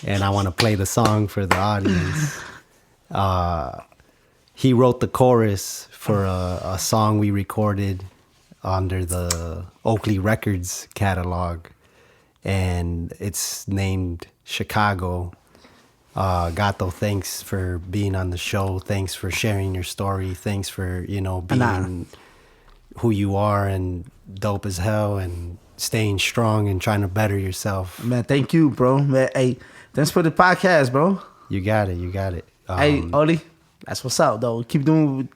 and I want to play the song for the audience. He wrote the chorus for a song we recorded under the Oakley Records catalog, and it's named Chicago. Gato, thanks for being on the show. Thanks for sharing your story. Thanks for, you know, being who you are and dope as hell and staying strong and trying to better yourself. Man, thank you, bro. Man, hey, thanks for the podcast, bro. You got it. Hey, Oli, that's what's up, though. Keep doing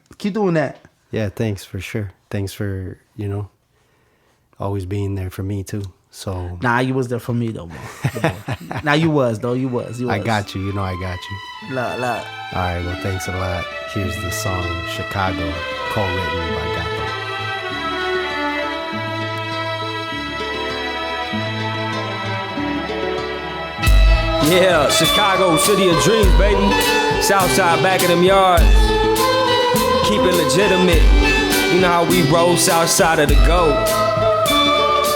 that. Yeah, thanks for sure. Thanks for, you know, always being there for me too. So nah, you was there for me though, bro. Nah, you was though. You was. I got you. You know, I got you. Look. All right. Well, thanks a lot. Here's the song Chicago, co-written by Gato. Yeah, Chicago, city of dreams, baby. Southside, back of them yards. Keep it legitimate. You know how we roll, south side of the goat.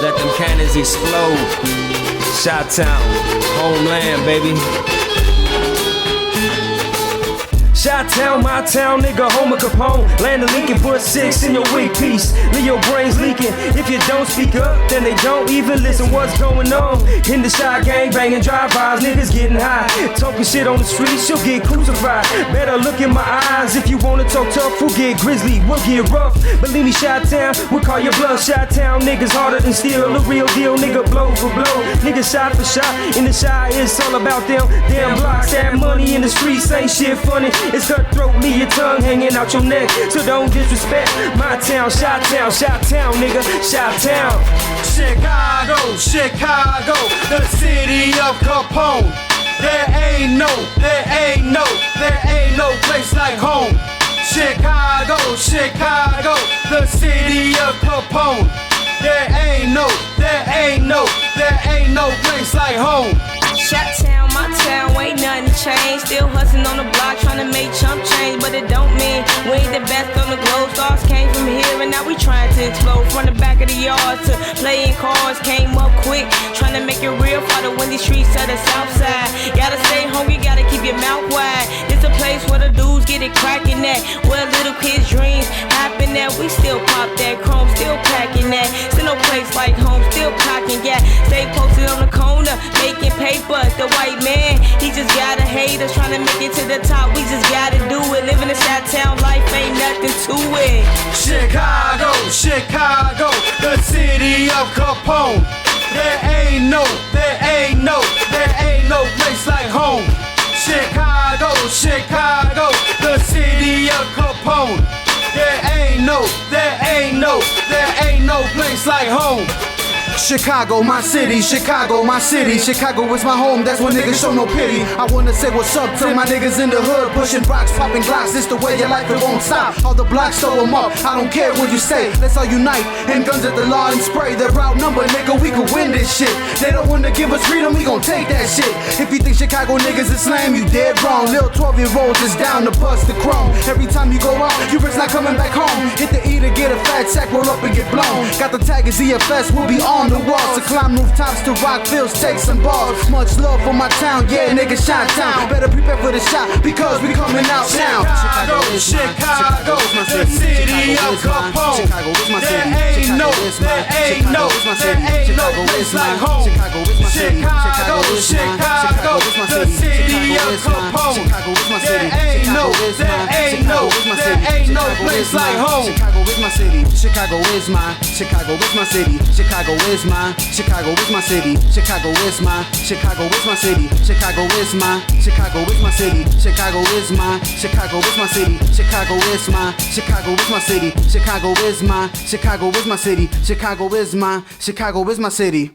Let them cannons explode. Chi-town, homeland, baby. Chi-town, my town, nigga, home of Capone. Land of Lincoln, put 6 in your weak piece. Leave your brains leaking. If you don't speak up, then they don't even listen what's going on. In the Chi gang, banging drive-bys, niggas getting high. Talking shit on the streets, you'll get crucified. Better look in my eyes. If you wanna talk tough, we'll get grizzly, we'll get rough. Believe me, Chi-town, we'll call your bluff. Chi-town, niggas harder than steel. The real deal, nigga, blow for blow. Nigga, shot for shot. In the Chi, it's all about them damn blocks. That money in the streets ain't shit funny. It's cutthroat, leave your tongue hanging out your neck. So don't disrespect my town, Chi-town, Chi-town, nigga, Chi-town. Chicago, the city of Capone. There ain't no place like home. Chicago, the city of Capone. There ain't no place like home. Chi-town, my town, ain't nothing changed. Still hustling on the block, trying to make chump change. But it don't mean we ain't the best on the globe. Stars came from here and now we trying to explode. From the back of the yard to playing cards, came up quick. Trying to make it real for the windy streets of the south side. Gotta stay hungry, gotta keep your mouth wide. It's a place where the dudes get it cracking at. Where little kids' dreams happen at. We still pop that chrome, still packing that. Still no place like home, still cocking gas. Stay posted on the corner, making paper. The white man, he just gotta hate us, trying to make it to the top. We just gotta do it. Living in Chi-town life ain't nothing to it. Chicago, the city of Capone. There ain't no place like home. Chicago, the city of Capone. There ain't no place like home. Chicago, my city, Chicago, my city. Chicago is my home, that's when niggas show no pity. I wanna say what's up to my niggas in the hood, pushing rocks, popping glocks. This the way your life, it won't stop. All the blocks throw them up, I don't care what you say. Let's all unite, and guns at the law and spray. They're outnumbered, nigga, we can win this shit. They don't wanna give us freedom, we gon' take that shit. If you think Chicago niggas is lame, you dead wrong. Little 12-year-olds is down to bust the chrome. Every time you go out, you risk not coming back home. Hit the E to get a fat sack, roll up and get blown. Got the tag as EFS, we'll be on the walls. To climb rooftops, to rock fields, take some balls. Much love for my town, yeah, nigga, shine town. Better prepare for the shot, because we coming out now. Chicago, the city of Capone. There ain't no place like home. Chicago, the city of Capone. There ain't no place like home. Chicago is my city. Chicago is my city. Chicago is my city. Chicago is my city. Chicago is my city. Chicago is my city. Chicago is my city. Chicago is my city. Chicago is my city.